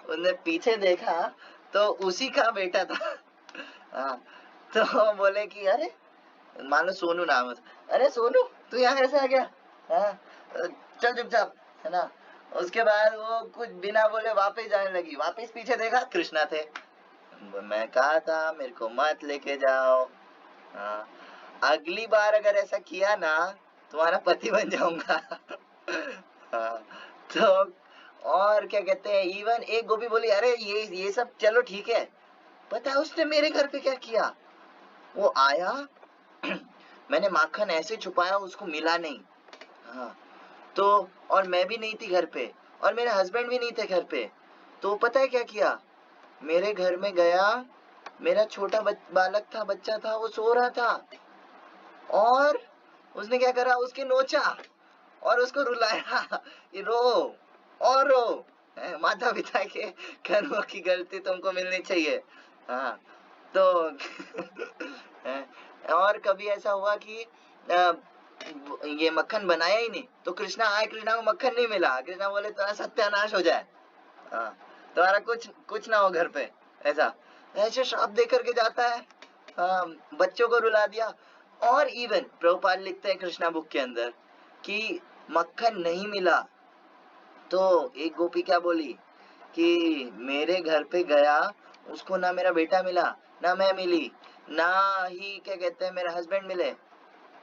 उन्हें पीछे देखा तो उसी का बेटा था। हाँ, तो बोले कि अरे, मान लो सोनू नाम है, अरे सोनू तू यहाँ कैसे आ गया? हाँ, चल चुपचाप, है ना। उसके बाद वो कुछ बिना बोले वापस जाने लगी, वापस पीछे देखा कृष्णा थे। मैं कहा था मेरे को मत लेके जाओ। हाँ, अगली बार अगर ऐसा किया ना, तुम्हारा पति बन जाऊंगा। हाँ, तो और क्या कहते हैं, इवन एक गोपी बोली अरे ये सब चलो ठीक है, पता है उसने मेरे घर पे क्या किया? वो आया, मैंने माखन ऐसे छुपाया उसको मिला नहीं। हाँ, तो और मैं भी नहीं थी घर पे और मेरे हस्बैंड भी नहीं थे घर पे। तो पता है क्या किया, मेरे घर में गया, मेरा छोटा बालक था, बच्चा था, वो सो रहा था और उसने क्या करा, उसके नोचा और उसको रुलाया ये रो और रो। माता पिता के कर्मों की गलती तुमको मिलनी चाहिए। हाँ तो और कभी ऐसा हुआ कि ये मक्खन बनाया ही नहीं तो कृष्णा आए, कृष्णा को मक्खन नहीं मिला, कृष्णा बोले तुम्हारा सत्यानाश हो जाए, तुम्हारा कुछ ना हो घर पे, ऐसा ऐसे श्राप दे करके जाता है। बच्चों को रुला दिया। और इवन प्रभुपाद लिखते हैं कृष्णा बुक के अंदर कि मक्खन नहीं मिला तो एक गोपी क्या बोली कि मेरे घर पे गया, उसको ना मेरा बेटा मिला, ना मैं मिली, ना ही क्या कहते हैं मेरे हस्बैंड मिले,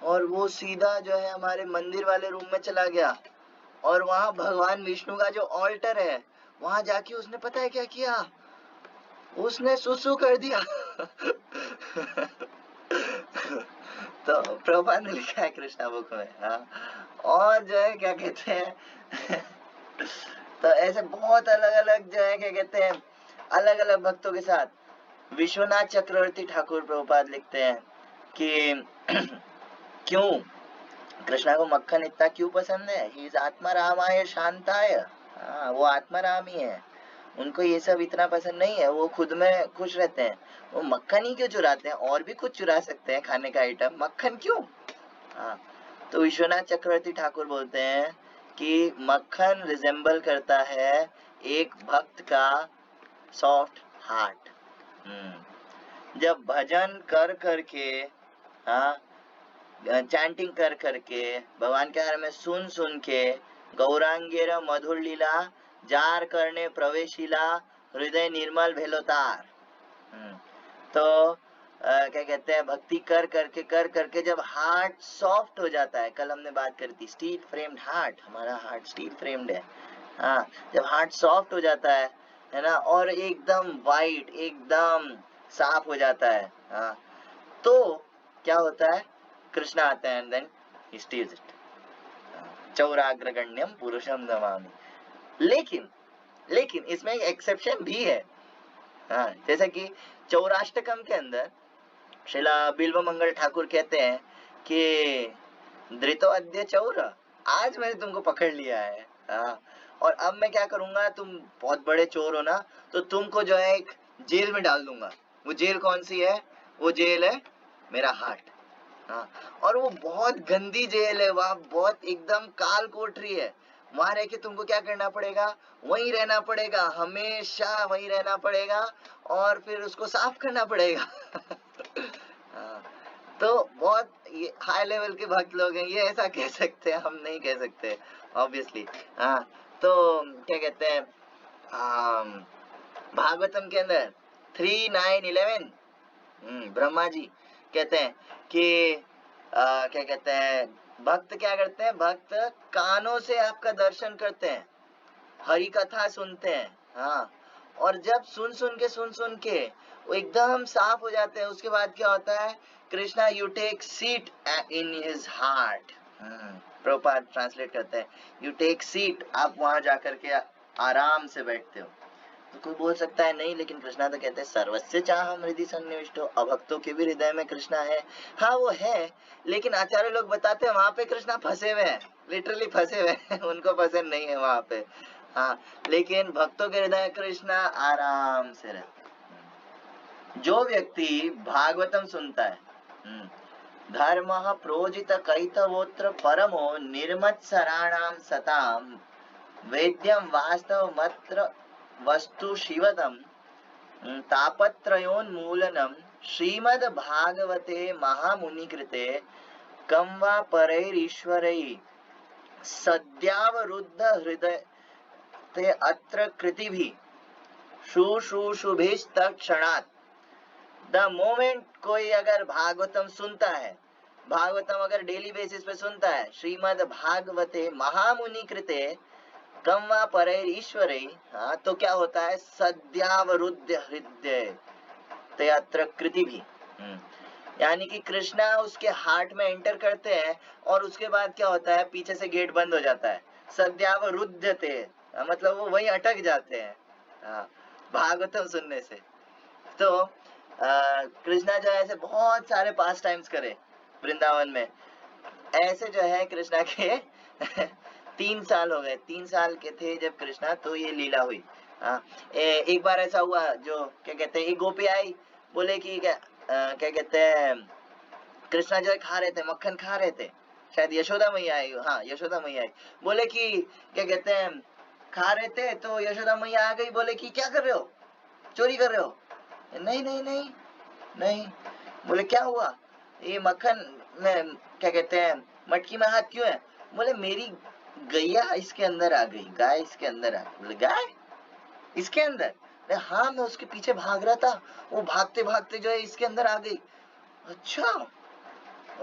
और वो सीधा जो है हमारे मंदिर वाले रूम में चला गया और वहां भगवान विष्णु का जो ऑल्टर है वहां जाके उसने पता है क्या किया, उसने सुसु कर दिया। तो प्रभुपाद ने लिखा है कृष्णा बुक में। और जो है क्या कहते हैं तो ऐसे बहुत अलग अलग जो है क्या कहते हैं अलग अलग भक्तों के साथ। विश्वनाथ चक्रवर्ती ठाकुर प्रभुपाद लिखते हैं कि क्यों कृष्णा को मक्खन इतना क्यों पसंद है, ही इज आत्मा रामाय शांताय। वो आत्मा राम ही है, उनको ये सब इतना पसंद नहीं है, वो खुद में खुश रहते हैं। वो मक्खन ही क्यों चुराते हैं, और भी कुछ चुरा सकते हैं खाने का आइटम, मक्खन क्यों। तो विश्वनाथ चक्रवर्ती ठाकुर बोलते हैं कि मक्खन रिजेंबल करता है एक भक्त का सॉफ्ट हार्ट। जब भजन कर करके, चैंटिंग कर करके, भगवान के बारे में सुन सुन के, गौरांगेर मधुर लीला जार करने प्रवेशिला हृदय निर्मल भेलोतार। तो क्या कहते हैं भक्ति कर करके जब हार्ट सॉफ्ट हो जाता है, कल हमने बात करी थी स्टील फ्रेम्ड हार्ट, हमारा हार्ट स्टील फ्रेम्ड है। जब हार्ट सॉफ्ट हो जाता है ना, और एकदम वाइट एकदम साफ हो जाता है, तो क्या होता है, कृष्णा आता है and then he steals it. चौराग्रगण्यम पुरुषम नमामि। लेकिन इसमें एक एक्सेप्शन भी है। जैसे कि चौराष्टकम के अंदर श्रीला बिल्व मंगल ठाकुर कहते हैं कि धृतो अद्य चौर, आज मैंने तुमको पकड़ लिया है, और अब मैं क्या करूंगा, तुम बहुत बड़े चोर हो ना, तो तुमको जो है एक जेल में डाल दूंगा। वो जेल कौन सी है, वो जेल है मेरा हार्ट। और वो बहुत गंदी जेल है, वहां बहुत एकदम काल कोठरी है, वहां रह के तुमको क्या करना पड़ेगा, वहीं रहना पड़ेगा, हमेशा वहीं रहना पड़ेगा और फिर उसको साफ करना पड़ेगा। तो बहुत ये हाई लेवल के भक्त लोग हैं, ये ऐसा कह सकते हैं, हम नहीं कह सकते ऑब्वियसली। तो क्या कहते हैं भागवतम के अंदर 3:9-11 ब्रह्मा जी कहते हैं कि क्या कहते हैं भक्त क्या करते हैं, भक्त कानों से आपका दर्शन करते हैं, हरि कथा सुनते हैं, और जब सुन सुन के वो एकदम साफ हो जाते हैं, उसके बाद क्या होता है, Krishna you take seat in his heart. Prabhupada translate करते हैं यू टेक सीट, आप वहां जाकर के आराम से बैठते हो। तो कोई बोल सकता है नहीं, लेकिन कृष्णा तो कहते हैं सर्वस्य चाहम हृदय सन्निविष्टो, अभक्तों के भी हृदय में कृष्णा है। वो है, लेकिन आचार्य लोग बताते हैं वहां पे कृष्णा फंसे हुए हैं, लिटरली फंसे हुए हैं, उनको पसंद नहीं है वहां पे। लेकिन भक्तों के हृदय कृष्णा आराम से रहते। जो व्यक्ति भागवतम सुनता है, धर्म प्रोजित कैतवोत्र परमो निर्मत्सराणाम सताम वेद्यम वास्तव मत्र वस्तु शिवदम तापत्रयोन्मूलनम श्रीमद् भागवते महामुनि कृते कं वा परैरीश्वरै सद्यावरुद्ध हृदय ते अत्र कृतिभिः शुश्रूषुभिस्तत्क्षणात्। द मोमेंट कोई अगर भागवतम सुनता है, भागवतम अगर डेली बेसिस पे सुनता है, श्रीमद् भागवते महामुनि कृते कं वा परैर ईश्वरे, तो क्या होता है, सद्यावरुद्ध हृदय ते अत्र कृति भी, यानी कि कृष्णा उसके हार्ट में एंटर करते हैं और उसके बाद क्या होता है, पीछे से गेट बंद हो जाता है। सद्यावरुध्यते, मतलब वो वहीं अटक जाते हैं। हाँ, भागवतम सुनने से। तो कृष्णा जो है ऐसे बहुत सारे पास टाइम्स करे वृंदावन में। ऐसे जो है कृष्णा के 3 साल हो गए, 3 साल के थे जब कृष्णा, तो ये लीला हुई। हाँ, एक बार ऐसा हुआ, जो क्या कहते हैं, एक गोपी आई, बोले कि क्या कहते हैं, कृष्णा जो है खा रहे थे, मक्खन खा रहे थे, शायद यशोदा मैया आई, हाँ यशोदा मैया आई, बोले कि क्या कहते हैं, खा रहे थे तो यशोदा मैया आ गई, बोले कि क्या कर रहे हो, चोरी कर रहे हो? नहीं नहीं नहीं नहीं। बोले क्या हुआ, ये मक्खन में क्या कहते हैं, मटकी में हाथ क्यों है? बोले मेरी गैया इसके अंदर आ गई, गाय इसके अंदर आ गई। बोले गाय इसके अंदर? हाँ, मैं उसके पीछे भाग रहा था, वो भागते भागते जो है इसके अंदर आ गई। अच्छा,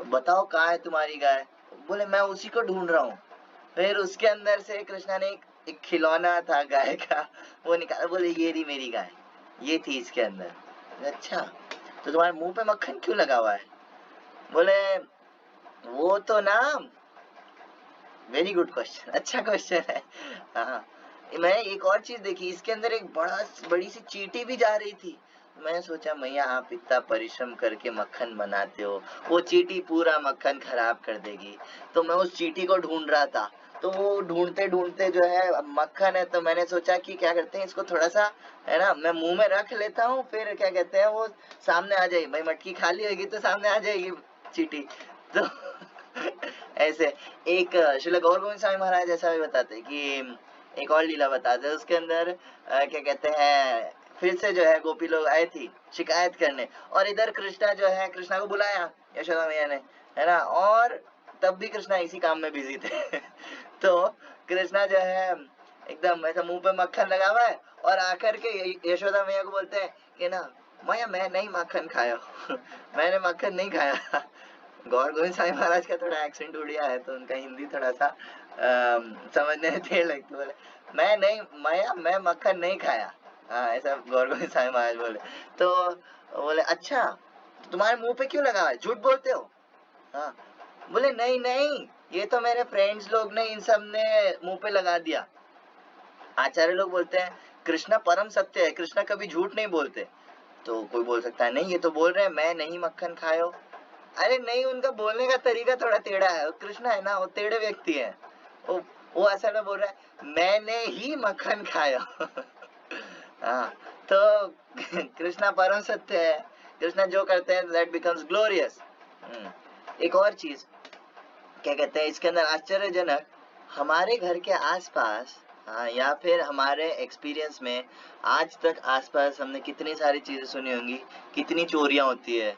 बताओ कहाँ है तुम्हारी गाय? बोले मैं उसी को ढूंढ रहा हूँ। फिर उसके अंदर से कृष्णा ने एक खिलौना था गाय का, वो निकाला, बोले ये रही मेरी गाय, ये थी इसके अंदर। अच्छा, तो तुम्हारे मुंह पे मक्खन क्यों लगा हुआ है? बोले वो तो ना, वेरी गुड क्वेश्चन, अच्छा क्वेश्चन है। हाँ, मैं एक और चीज देखी, इसके अंदर एक बड़ी सी चींटी भी जा रही थी। मैं सोचा मैया आप इतना परिश्रम करके मक्खन बनाते हो, वो चींटी पूरा मक्खन खराब कर देगी। तो मैं उस चींटी को ढूंढ रहा था, तो वो ढूंढते ढूंढते जो है, अब मक्खन है तो मैंने सोचा कि क्या करते हैं, इसको थोड़ा सा है ना मैं मुंह में रख लेता हूँ, फिर क्या कहते हैं वो सामने आ जाएगी, भाई मटकी खाली होगी तो सामने आ जाएगी चींटी। तो ऐसे एक श्रील गौर गोविंद स्वामी महाराज ऐसा भी बताते हैं कि एक और लीला बताते हैं, उसके अंदर क्या कहते हैं, फिर से जो है गोपी लोग आए थी शिकायत करने, और इधर कृष्णा जो है, कृष्णा को बुलाया यशोदा मैया ने, है ना, और तब भी कृष्णा इसी काम में बिजी थे। तो कृष्णा जो है एकदम ऐसा मुंह पे मक्खन लगा हुआ है, और आकर के यशोदा मैया को बोलते हैं कि ना मैया मैं नहीं मक्खन खाया। मैंने मक्खन नहीं खाया। गौर गोविंद स्वामी महाराज का थोड़ा एक्सेंट उड़िया है, तो उनका हिंदी थोड़ा सा समझने में देर लगती। बोले मैं नहीं, मैं मक्खन नहीं खाया। हाँ, ऐसा गौर गोविंद स्वामी महाराज बोले। तो बोले अच्छा, तो तुम्हारे मुंह पे क्यों लगा है, झूठ बोलते हो? हाँ, बोले नहीं नहीं, ये तो मेरे फ्रेंड्स लोग ने, इन सब ने मुंह पे लगा दिया। आचार्य लोग बोलते हैं कृष्णा परम सत्य है, कृष्णा कभी झूठ नहीं बोलते। तो कोई बोल सकता है नहीं, ये तो बोल रहे हैं मैं नहीं मक्खन खायो। अरे नहीं, उनका बोलने का तरीका थोड़ा टेढ़ा है, कृष्णा है ना वो टेढ़े व्यक्ति है। वो वो असल में बोल रहा है मैंने ही मक्खन खाया। हाँ, तो कृष्णा परम सत्य है, कृष्णा जो करते हैं दैट बिकम्स ग्लोरियस। एक और चीज क्या कहते हैं इसके अंदर आश्चर्यजनक, हमारे घर के आसपास, हाँ, या फिर हमारे एक्सपीरियंस में आज तक आसपास हमने कितनी सारी चीजें सुनी होंगी, कितनी चोरियां होती है।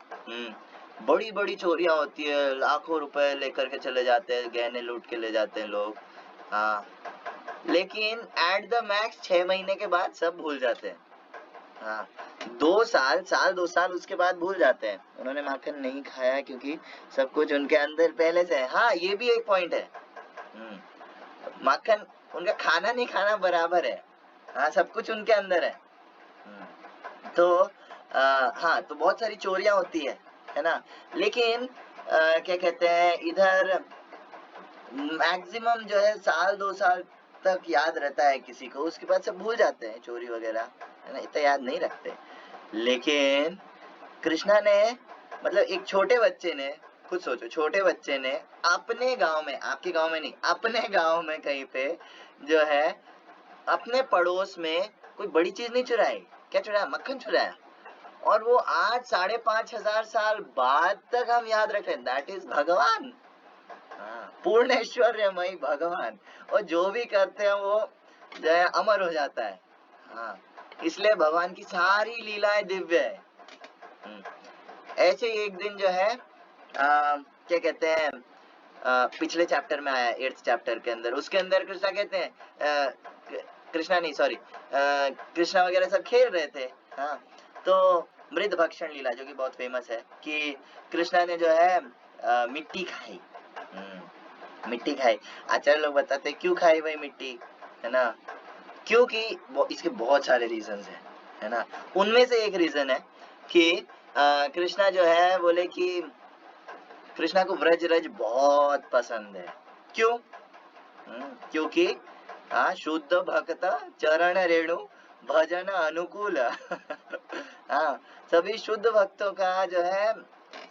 बड़ी बड़ी चोरियां होती है, लाखों रुपए लेकर के चले जाते हैं, गहने लूट के ले जाते हैं लोग। हाँ, लेकिन एट द मैक्स 6 महीने के बाद सब भूल जाते हैं। हाँ, 2 साल उसके बाद भूल जाते हैं, उन्होंने माखन नहीं खाया क्योंकि सब कुछ उनके अंदर पहले से है। हाँ, ये भी एक पॉइंट है। माखन उनका खाना नहीं खाना बराबर है। हाँ, सब कुछ उनके अंदर है। तो हाँ, तो बहुत सारी चोरियां होती है ना, लेकिन क्या कहते हैं इधर मैक्सिमम जो है 1-2 साल तक याद रहता है किसी को, उसके बाद सब भूल जाते हैं चोरी वगैरह, है ना, इतना याद नहीं रखते। लेकिन कृष्णा ने, मतलब एक छोटे बच्चे ने, खुद सोचो, छोटे बच्चे ने अपने गांव में, आपके गांव में नहीं, अपने गांव में कहीं पे जो है अपने पड़ोस में कोई बड़ी चीज नहीं चुराई। क्या चुराया? मक्खन चुराया। और वो आज 5,500 साल बाद तक हम याद रखें, दैट इज भगवान। पूर्ण ऐश्वर्यमयी भगवान, और जो भी करते हैं वो जो है अमर हो जाता है। हाँ, इसलिए भगवान की सारी लीलाएं दिव्य है। ऐसे एक दिन जो है क्या कहते हैं, पिछले चैप्टर में आया, 8th चैप्टर के अंदर, उसके अंदर कृष्णा कहते हैं, कृष्णा नहीं सॉरी, कृष्णा वगैरह सब खेल रहे थे। हाँ, तो मृद भक्षण लीला जो कि बहुत फेमस है, कि कृष्णा ने जो है मिट्टी खाई। मिट्टी खाई। आचार्य लोग बताते क्यों खाई भाई मिट्टी, है ना, क्योंकि इसके बहुत सारे रीजंस हैं, है ना। उनमें से एक रीजन है कि कृष्णा जो है बोले कि कृष्णा को व्रज रज बहुत पसंद है। क्यों? क्योंकि शुद्ध भक्त चरण रेणु भजन अनुकूल। हाँ, सभी शुद्ध भक्तों का जो है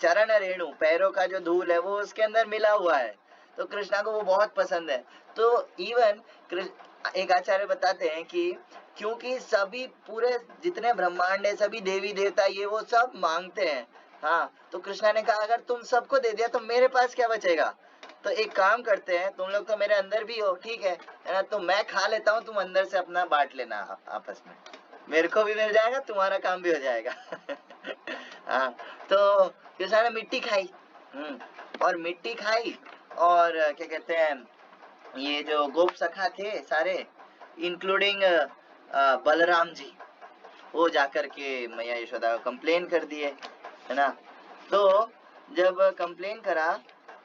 चरण रेणु, पैरों का जो धूल है वो उसके अंदर मिला हुआ है, तो कृष्णा को वो बहुत पसंद है। तो इवन एक आचार्य बताते हैं कि क्योंकि सभी पूरे जितने ब्रह्मांड है, सभी देवी देवता ये वो सब मांगते हैं। हाँ, तो कृष्णा ने कहा अगर तुम सबको दे दिया तो मेरे पास क्या बचेगा, तो एक काम करते हैं, तुम लोग तो मेरे अंदर भी हो, ठीक है ना, तो मैं खा लेता हूँ, तुम अंदर से अपना बांट लेना आपस में, मेरे को भी मिल जाएगा, तुम्हारा काम भी हो जाएगा। हाँ, तो कृष्णा ने मिट्टी खाई, और मिट्टी खाई, और क्या कहते हैं, ये जो गोप सखा थे सारे, इंक्लूडिंग बलराम जी, वो जाकर के मैया यशोदा को कंप्लेन कर दिए, है ना। तो जब कंप्लेन करा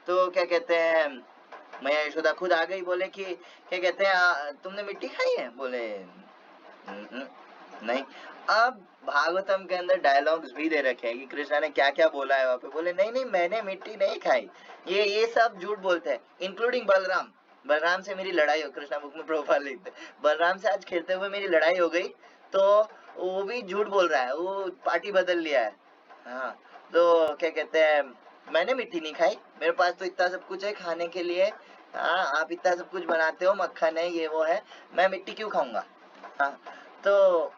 तो क्या कहते हैं, मैया यशोदा खुद आ गई, बोले कि क्या कहते हैं तुमने मिट्टी खाई है, बोले नहीं। अब भागवतम के अंदर डायलॉग्स भी दे रखे हैं कि कृष्णा ने क्या क्या बोला है वहां पे, बोले नहीं नहीं मैंने मिट्टी नहीं खाई, ये सब झूठ बोलते हैं, इंक्लूडिंग बलराम। बलराम से मेरी लड़ाई हो, कृष्णा बुक में प्रोफाइल लिखते, बलराम से आज खेलते हुए मेरी लड़ाई हो गई, तो वो भी झूठ बोल रहा है, वो पार्टी बदल लिया है। हाँ, तो क्या कहते हैं, मैंने मिट्टी नहीं खाई, मेरे पास तो इतना सब कुछ है खाने के लिए, हाँ आप इतना सब कुछ बनाते हो, मक्खन है ये वो है, मैं मिट्टी क्यों खाऊंगा। हाँ, तो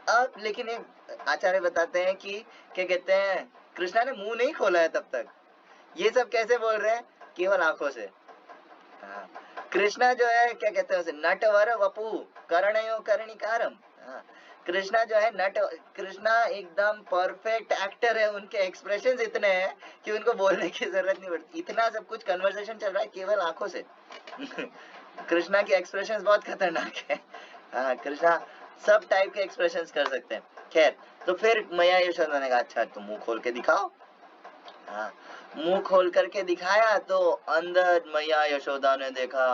अब लेकिन एक आचार्य बताते हैं कि क्या कहते हैं, कृष्णा ने मुंह नहीं खोला है तब तक, ये सब कैसे बोल रहे हैं, केवल आंखों से। हाँ, कृष्णा जो है क्या कहते हैं उसे, नटवर वपु करणयो कर्णिकारम। हाँ, कृष्णा जो है नट, कृष्णा एकदम परफेक्ट एक्टर है, उनके एक्सप्रेशंस इतने हैं कि उनको बोलने की जरूरत नहीं पड़ती, इतना सब कुछ कन्वर्सेशन चल रहा है केवल आंखों से। कृष्णा के एक्सप्रेशंस बहुत खतरनाक है। हाँ, कृष्णा सब टाइप के एक्सप्रेशंस कर सकते हैं। खैर, तो फिर मैया यशोदा ने कहा अच्छा तुम मुंह खोल के दिखाओ। हाँ, मुंह खोल करके दिखाया तो अंदर मैया यशोदा ने देखा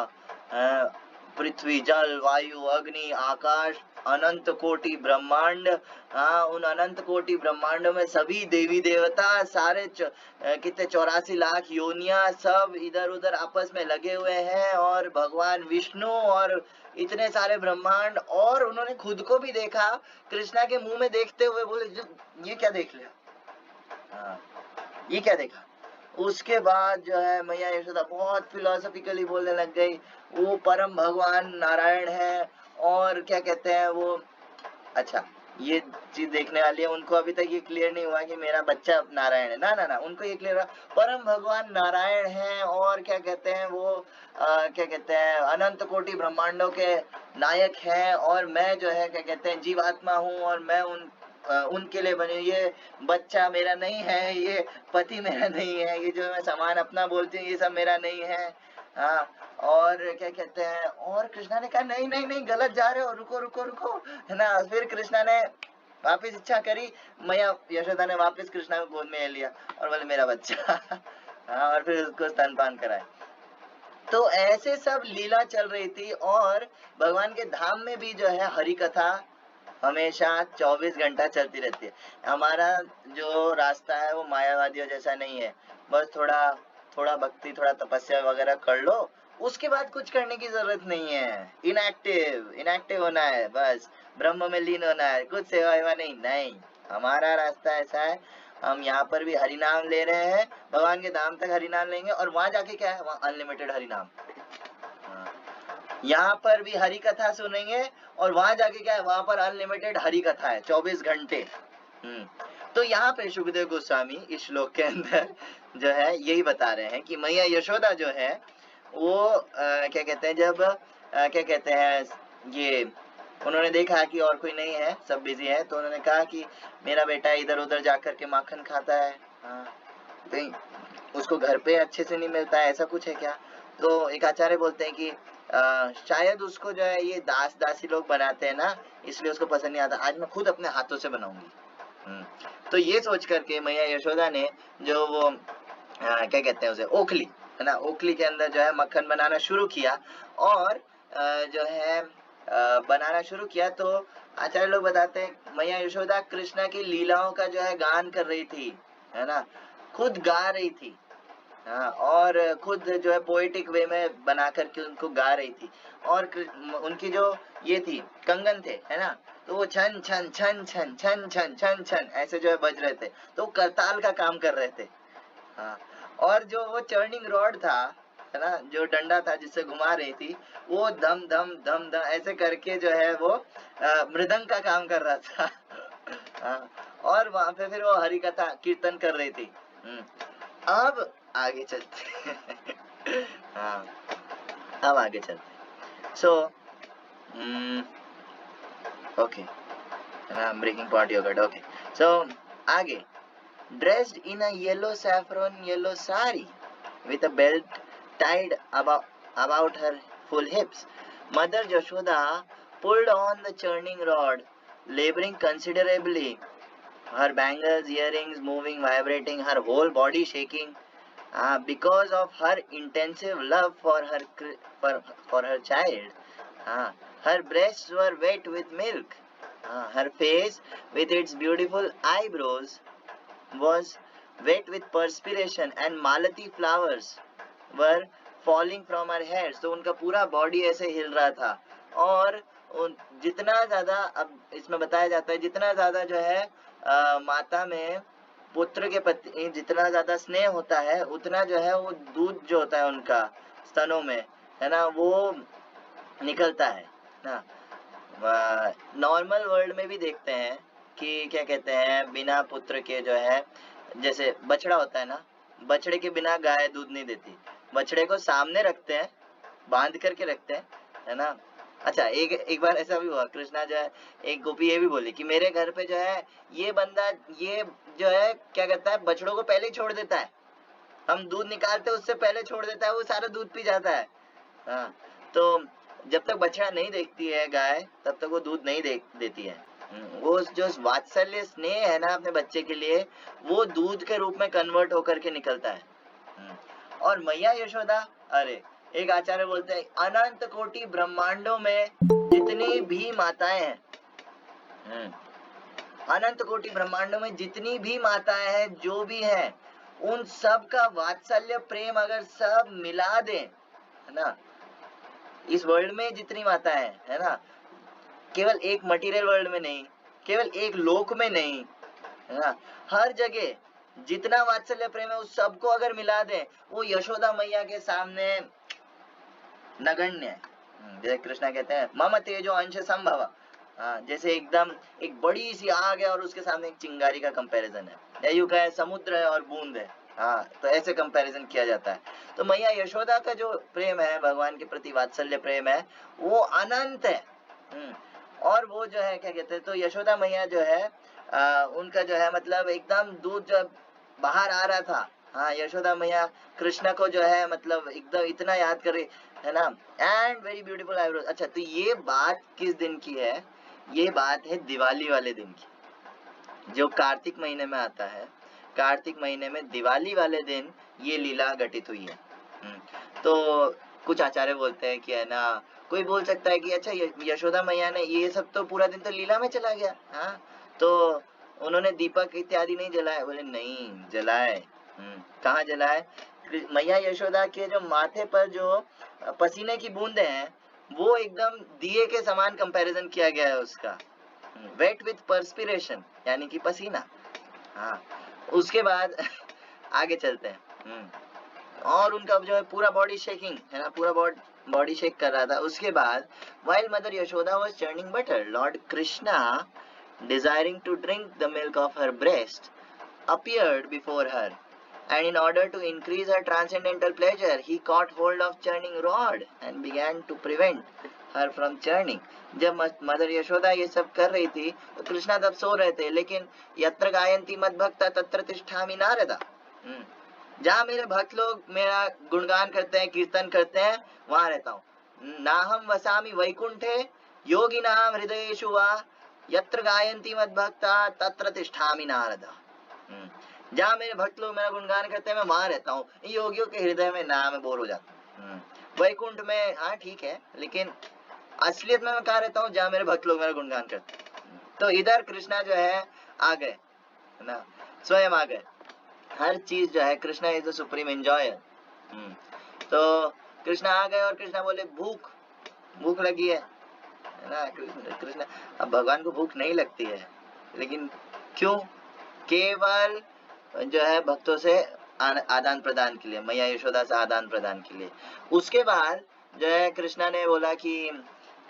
पृथ्वी जल वायु अग्नि आकाश अनंत कोटि ब्रह्मांड। हाँ, उन अनंत कोटि ब्रह्मांडों में सभी देवी देवता सारे कितने 84 लाख योनियां सब इधर उधर आपस में लगे हुए हैं, और भगवान विष्णु और इतने सारे ब्रह्मांड, और उन्होंने खुद को भी देखा, कृष्णा के मुंह में देखते हुए बोले ये क्या देख लिया, हाँ ये क्या देखा। उसके बाद जो है मैया यशोदा बहुत फिलोसॉफिकली बोलने लग गई, वो परम भगवान नारायण है, और क्या कहते हैं वो, अच्छा ये चीज देखने वाली है, उनको अभी तक ये क्लियर नहीं हुआ कि मेरा बच्चा नारायण है, ना ना ना, उनको ये क्लियर हुआ परम भगवान नारायण है, और क्या कहते हैं वो क्या कहते हैं अनंत कोटि ब्रह्मांडों के नायक हैं, और मैं जो है क्या कहते हैं जीवात्मा हूँ, और मैं उनके लिए बनी, ये बच्चा मेरा नहीं है, ये पति मेरा नहीं है, ये जो मैं सामान अपना बोलती हूँ ये सब मेरा नहीं है। हाँ, और क्या कहते हैं, और कृष्णा ने कहा नहीं नहीं नहीं गलत जा रहे हो, रुको रुको रुको, है ना। फिर कृष्णा ने वापिस इच्छा करी, मैया यशोदा ने वापिस कृष्णा को गोद में ले लिया और बोले मेरा बच्चा। हाँ, और फिर उसको स्तनपान कराए। तो ऐसे सब लीला चल रही थी, और भगवान के धाम में भी जो है हरि कथा हमेशा 24 घंटा चलती रहती है। हमारा जो रास्ता है वो मायावादियों जैसा नहीं है, बस थोड़ा थोड़ा भक्ति थोड़ा तपस्या वगैरह कर लो, उसके बाद कुछ करने की जरूरत नहीं है, इनएक्टिव होना है, बस ब्रह्म में लीन होना है, कुछ सेवा वेवा नहीं। नहीं, हमारा रास्ता ऐसा है, हम यहाँ पर भी हरि नाम ले रहे हैं, भगवान के धाम तक हरि नाम लेंगे, और वहां जाके क्या है, वहां अनलिमिटेड हरि नाम। यहाँ पर भी हरि कथा सुनेंगे, और वहां जाके क्या है, वहां पर अनलिमिटेड हरि कथा है 24 घंटे। तो यहाँ पे सुखदेव गोस्वामी इस श्लोक के अंदर जो है यही बता रहे हैं कि मैया यशोदा जो है वो क्या कहते हैं, जब क्या कहते हैं ये उन्होंने देखा कि और कोई नहीं है, सब बिजी है, तो उन्होंने कहा कि मेरा बेटा इधर उधर जाकर के माखन खाता है, कहीं उसको घर पे अच्छे से नहीं मिलता है, ऐसा कुछ है क्या। तो एक आचार्य बोलते हैं कि शायद उसको जो है ये दास दासी लोग बनाते हैं ना, इसलिए उसको पसंद नहीं आता, आज मैं खुद अपने हाथों से बनाऊंगी। तो ये सोच करके मैया यशोदा ने जो वो क्या कहते हैं उसे, ओखली, है ना, ओखली के अंदर जो है मक्खन बनाना शुरू किया, और जो है बनाना शुरू किया, तो आचार्य लोग बताते हैं मैया यशोदा कृष्णा की लीलाओं का जो है गान कर रही थी, है ना, खुद गा रही थी। हाँ, और खुद जो है पोएटिक वे में बना करके उनको गा रही थी। और उनकी जो ये थी कंगन थे, है ना, तो वो छन छन छन छन छन छन छन छन ऐसे जो है बज रहे थे, तो करताल का काम कर रहे थे। हाँ, और जो वो चर्निंग रॉड था, है ना, जो डंडा था जिससे घुमा रही थी, वो धम धम धम धम ऐसे करके जो है वो मृदंग का काम कर रहा था। हाँ, और वहां पे फिर वो हरि कथा कीर्तन कर रही थी। अब आगे चलते हैं। हाँ, अब आगे चलते। So okay, breaking pot yoghurt, okay. So आगे, dressed in a yellow saffron yellow sari with a belt tied about her full hips, Mother Yashoda pulled on the churning rod, laboring considerably, her bangles, earrings moving, vibrating, her whole body shaking, because of her intensive love for her child. Her breasts were wet with milk. Her face, with its beautiful eyebrows, was wet with perspiration and malati flowers were falling from her hair. तो उनका पूरा body ऐसे हिल रहा था। और जितना ज्यादा, अब इसमें बताया जाता है, जितना ज्यादा जो है माता में पुत्र के प्रति जितना ज्यादा स्नेह होता है, उतना जो है वो दूध जो होता है उनका स्तनों में, है ना, वो निकलता है ना। नॉर्मल वर्ल्ड में भी देखते हैं कि क्या कहते हैं, बिना पुत्र के जो है, जैसे बछड़ा होता है ना, बछड़े के बिना गाय दूध नहीं देती, बछड़े को सामने रखते हैं, बांध करके रखते हैं, है ना। अच्छा, एक बार ऐसा भी हुआ, कृष्णा जो है, एक गोपी ये भी बोली कि मेरे घर पे जो है ये बंदा, ये जो है क्या कहता है, बछड़ों को पहले ही छोड़ देता है, हम दूध निकालते उससे पहले छोड़ देता है, वो सारा दूध पी जाता है। हाँ, तो जब तक बछड़ा नहीं देखती है गाय, तब तक वो दूध नहीं देती है। वो जो वात्सल्य स्नेह है ना अपने बच्चे के लिए, वो दूध के रूप में कन्वर्ट होकर के निकलता है। और मैया यशोदा, अरे एक आचार्य बोलते हैं अनंत कोटि ब्रह्मांडों में जितनी भी माताएं हैं, अनंत कोटि ब्रह्मांडों में जितनी भी माताएं हैं, जो भी हैं, उन सब का वात्सल्य प्रेम अगर सब मिला दें, है ना, इस वर्ल्ड में जितनी माताएं हैं, है ना, केवल एक मटेरियल वर्ल्ड में नहीं, केवल एक लोक में नहीं, है ना, हर जगह जितना वात्सल्य प्रेम है उस सबको अगर मिला दें, वो यशोदा मैया के सामने नगण्य है। जैसे कृष्णा कहते हैं मम तेजो अंश संभव, जैसे एकदम एक बड़ी सी आग है और उसके सामने एक चिंगारी का कंपैरिजन है, या यूं कहे समुद्र है और बूंद है। तो ऐसे कंपैरिजन किया जाता है। तो मैया यशोदा का जो प्रेम है, भगवान के प्रति वात्सल्य प्रेम है, वो अनंत है। और वो जो है क्या कहते हैं, तो यशोदा मैया जो है उनका जो है मतलब एकदम दूध जब बाहर आ रहा था, यशोदा मैया कृष्णा को जो है मतलब एकदम इतना याद कर रही है ना, एंड वेरी ब्यूटीफुल आईब्रोज। अच्छा, तो ये बात किस दिन की है? ये बात है दिवाली वाले दिन की, जो कार्तिक महीने में आता है। कार्तिक महीने में दिवाली वाले दिन ये लीला घटित हुई है। तो कुछ आचार्य बोलते हैं कि है ना, कोई बोल सकता है कि अच्छा यशोदा मैया ने ये सब तो पूरा दिन तो लीला में चला गया, तो उन्होंने दीपक इत्यादि नहीं जलाए। बोले नहीं, जलाए। कहाँ जलाए? मैया यशोदा के जो माथे पर जो पसीने की बूंदे हैं, वो एकदम दिए के समान कंपैरिजन किया गया है उसका, वेट विथ पर्सपिरेशन, यानी कि पसीना। उसके बाद आगे चलते हैं। और उनका जो है पूरा बॉडी शेकिंग है ना, पूरा बॉडी शेक कर रहा था। उसके बाद while mother Yashoda was churning butter, Lord Krishna, desiring to drink the milk of her breast, appeared before her, and in order to increase her transcendental pleasure, he caught hold of churning rod and began to prevent her from churning. जब mother Yashoda ये सब कर रही थी तो कृष्णा तब सो रहे थे, लेकिन यत्र गायन्ति मद्भक्ता तत्र तिष्ठामि नारदा, जहाँ मेरे भक्त लोग मेरा गुणगान करते हैं, कीर्तन करते हैं, वहां रहता हूँ। नाहम वसामि वैकुंठे योगिनाम हृदयेषु वा यत्र गायन्ति मद्भक्ता तत्र तिष्ठामि नारदा। जहाँ मेरे भक्त लोग मेरा गुणगान करते हैं, मैं वहां रहता हूँ। योगियों के हृदय में ना मैं बोर हो जाता हूँ। वैकुंठ में ठीक है, लेकिन असलियत में मैं कहाँ रहता हूँ? जहाँ मेरे भक्त लोग मेरा गुणगान करते हैं। तो इधर कृष्णा जो है आ गए, है ना, स्वयं आ गए। हर चीज जो है, Krishna is the supreme enjoyer. तो कृष्णा आ गए और कृष्णा बोले भूख भूख लगी है ना। कृष्णा, अब भगवान को भूख नहीं लगती है, लेकिन क्यों? केवल जो है भक्तों से आदान प्रदान के लिए, मैया यशोदा से आदान प्रदान के लिए। उसके बाद जो है कृष्णा ने बोला कि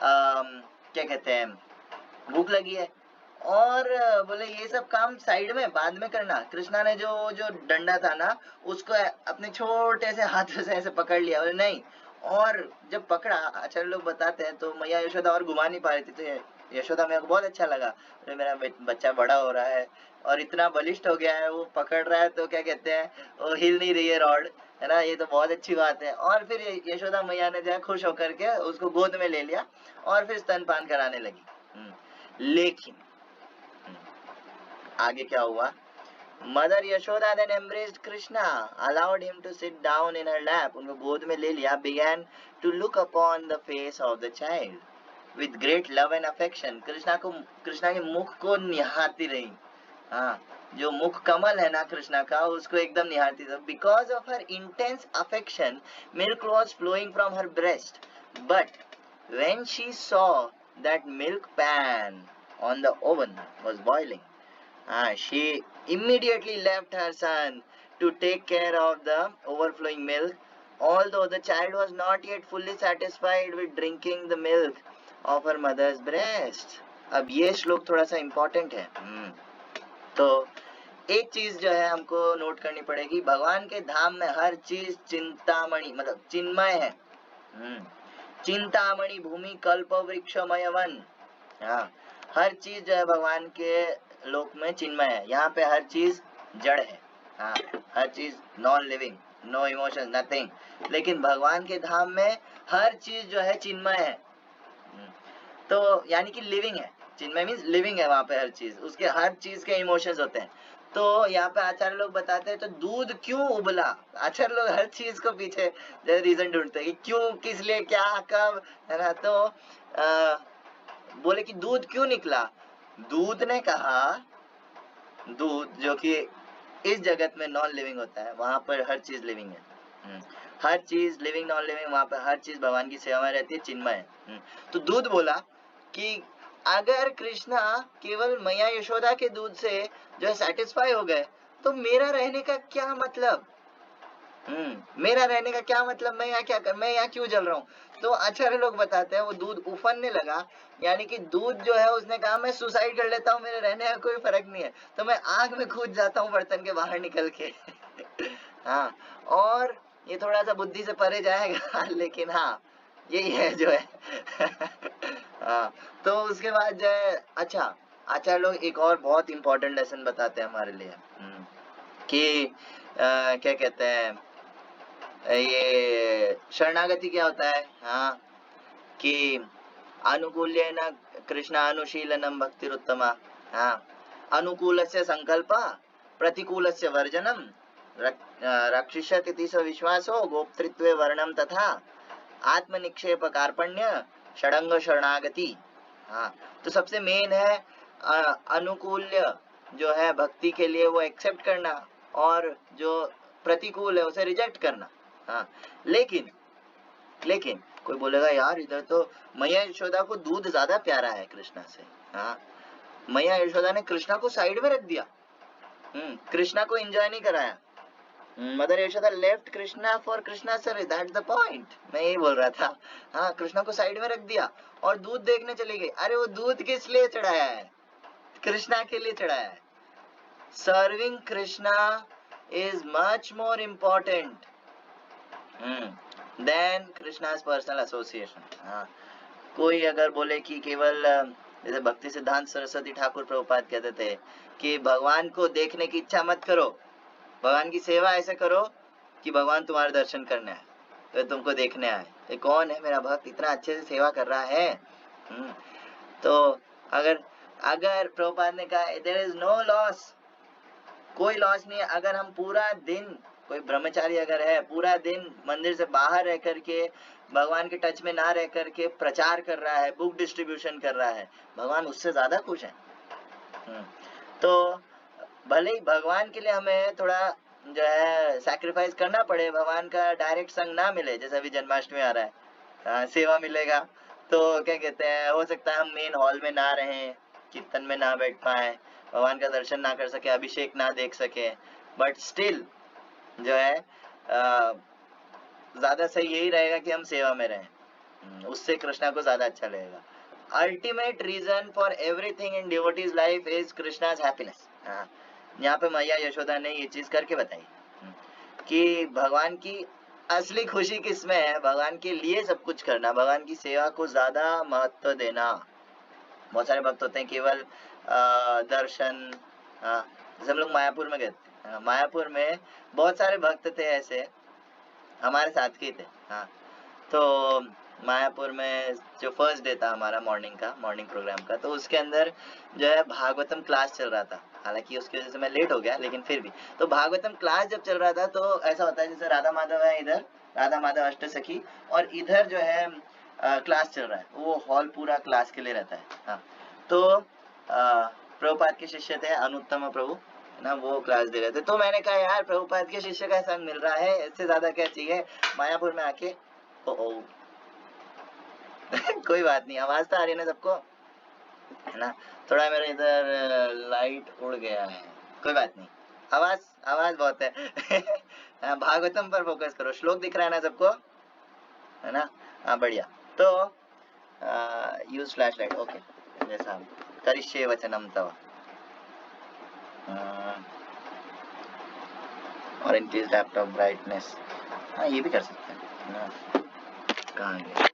क्या कहते हैं, भूख लगी है, और बोले ये सब काम साइड में बाद में करना। कृष्णा ने जो जो डंडा था ना, उसको अपने छोटे से हाथों से ऐसे पकड़ लिया, बोले नहीं। और जब पकड़ा, आचार्य लोग बताते हैं, तो मैया यशोदा और घुमा नहीं पा रही थी, तो यशोदा मेरे को बहुत अच्छा लगा, मेरा बच्चा बड़ा हो रहा है और इतना बलिष्ठ हो गया है, वो पकड़ रहा है, तो क्या कहते हैं, वो हिल नहीं रही है रॉड, है ना, ये तो बहुत अच्छी बात है। और फिर यशोदा मैया ने जो है खुश होकर के उसको गोद में ले लिया और फिर स्तनपान कराने लगी। लेकिन आगे क्या हुआ? Mother Yashoda then embraced Krishna, allowed him to sit down in her lap, उनको गोद में ले लिया, began to look upon the face of the child with great love and affection. Krishna के मुख को निहारती रही। हाँ, जो मुख कमल है ना कृष्णा का, उसको एकदम निहारती रही। Because of her intense affection, milk was flowing from her breast, but when she saw that milk pan on the oven was boiling, she immediately left her son to take care of the overflowing milk, although the child was not yet fully satisfied with drinking the milk of her mother's breast. अब ये श्लोक थोड़ा सा important है। तो एक चीज जो है हमको नोट करनी पड़ेगी, भगवान के धाम में हर चीज चिंतामणि मतलब चिन्मय है। चिंतामणि भूमि कल्प वृक्षमय वन। हाँ, हर चीज जो है भगवान के लोक में चिन्मय है। यहाँ पे हर चीज जड़ है। हाँ, हर चीज non living, no emotion, nothing. लेकिन भगवान के धाम में हर चीज जो है चिन्मय है। तो यानी कि लिविंग है। चिन्मय मीन्स लिविंग है वहां पे हर चीज, उसके हर चीज के इमोशंस होते हैं। तो यहाँ पे आचार्य लोग बताते हैं, तो दूध क्यों उबला? आचार्य लोग हर चीज को पीछे रीजन ढूंढते हैं कि क्यों, किस लिए, क्या, कब, है ना। तो बोले कि दूध क्यों निकला? दूध ने कहा, दूध जो कि इस जगत में नॉन लिविंग होता है, वहां पर हर चीज लिविंग है। हर चीज लिविंग नॉन लिविंग, वहां पर हर चीज भगवान की सेवा में रहती है, चिन्मय है। तो दूध बोला कि अगर कृष्णा केवल मैया यशोदा के दूध से जो है सेटिस्फाई हो गए, तो मेरा रहने का क्या मतलब? मेरा रहने का क्या मतलब? मैं यहाँ क्या कर, मैं यहाँ क्यों जल रहा हूँ? तो आचार्य लोग बताते हैं वो दूध उफनने लगा, यानी कि दूध जो है उसने कहा मैं सुसाइड कर लेता हूँ, मेरे रहने का कोई फर्क नहीं है, तो मैं आग में कूद जाता हूँ बर्तन के बाहर निकल के। हाँ, और ये थोड़ा सा बुद्धि से परे जाएगा, लेकिन हाँ यही है जो है। हाँ, तो उसके बाद जो है, अच्छा आचार्य लोग एक और बहुत इंपॉर्टेंट लेसन बताते हैं हमारे लिए, कि क्या कहते हैं, ये शरणागति क्या होता है? हाँ, कि अनुकूल्येन कृष्णानुशीलनम भक्तिरुत्तमा। हाँ, अनुकूलस्य संकल्प प्रतिकूलस्य वर्जनम रक्षिष्यति स विश्वासो गोप्तृत्वे वर्णम तथा आत्मनिक्षेप कार्पण्य षडंग शरणागति। हाँ, तो सबसे मेन है अनुकूल्य जो है भक्ति के लिए वो एक्सेप्ट करना, और जो प्रतिकूल है उसे रिजेक्ट करना। हाँ, लेकिन कोई बोलेगा यार इधर तो मैया यशोदा को दूध ज्यादा प्यारा है कृष्णा से। हाँ, मैया यशोदा ने कृष्णा को साइड में रख दिया, कृष्णा को एंजॉय नहीं कराया। Mother Yashoda left Krishna for Krishna sir, that's the point, मैं यही बोल रहा था। हाँ, कृष्णा को साइड में रख दिया और दूध देखने चली गई। अरे वो दूध किस लिए चढ़ाया है? कृष्णा के लिए चढ़ाया है। Serving Krishna is much more important than Krishna's personal association. हाँ, कोई अगर बोले कि केवल, जैसे भक्ति सिद्धांत सरस्वती ठाकुर प्रभुपाद कहते थे कि भगवान को देखने की इच्छा मत करो, भगवान की सेवा ऐसे करो कि भगवान तुम्हारे दर्शन करने आए, तो तुमको देखने आए, ये कौन है मेरा भक्त, इतना अच्छे से सेवा कर रहा है। तो अगर प्रभुपाद ने कहा देयर इज नो लॉस, कोई लॉस नहीं है, अगर हम पूरा दिन, कोई ब्रह्मचारी अगर है पूरा दिन मंदिर से बाहर रह करके भगवान के टच में ना रह करके प्रचार कर रहा है, बुक डिस्ट्रीब्यूशन कर रहा है, भगवान उससे ज्यादा खुश है। तो भले ही भगवान के लिए हमें थोड़ा जो है सैक्रिफाइस करना पड़े, भगवान का डायरेक्ट संग ना मिले, जैसे अभी जन्माष्टमी आ रहा है, सेवा मिलेगा तो क्या कहते हैं, हो सकता है हम मेन हॉल में ना रहें, कीर्तन में ना बैठ पाए, भगवान का दर्शन ना कर सके, अभिषेक ना देख सके, बट स्टिल जो है ज्यादा सही यही रहेगा कि हम सेवा में रहें, उससे कृष्णा को ज्यादा अच्छा लगेगा। Ultimate reason for everything in devotee's life is Krishna's happiness. यहाँ पे मैया यशोदा ने ये चीज करके बताई कि भगवान की असली खुशी किसमें है, भगवान के लिए सब कुछ करना, भगवान की सेवा को ज्यादा महत्व देना। बहुत सारे भक्त होते हैं केवल दर्शन, जैसे हम लोग मायापुर में गए थे, मायापुर में बहुत सारे भक्त थे ऐसे, हमारे साथ के थे। तो मायापुर में जो फर्स्ट डे था हमारा मॉर्निंग प्रोग्राम का, तो उसके अंदर जो है भागवतम क्लास चल रहा था, हालांकि उसकी वजह से मैं लेट हो गया, लेकिन फिर भी तो भागवतम क्लास जब चल रहा था तो ऐसा होता है जैसे राधा माधव है इधर, राधा माधव अष्टसखी, और इधर जो है क्लास चल रहा है, वो हॉल पूरा क्लास के लिए रहता है। तो प्रभुपाद के शिष्य थे अनुत्तम प्रभु ना, वो क्लास दे रहे थे, तो मैंने कहा यार प्रभुपाद के शिष्य का संग मिल रहा है, इससे ज्यादा क्या चाहिए मायापुर में आके। ओ कोई बात नहीं, आवाज तो आ रही है ना सबको, है ना, थोड़ा मेरा इधर लाइट उड़ गया है, कोई बात नहीं, आवाज बहुत है। भागवतम पर फोकस करो, श्लोक दिख रहा है ना सबको, है ना, हाँ बढ़िया। तो यूज फ्लैश लाइट, ओके, जैसा करिष्ये वचनम तव, और इंक्रीज लैपटॉप ब्राइटनेस, हाँ ये भी कर सकते हैं, कहाँ गया,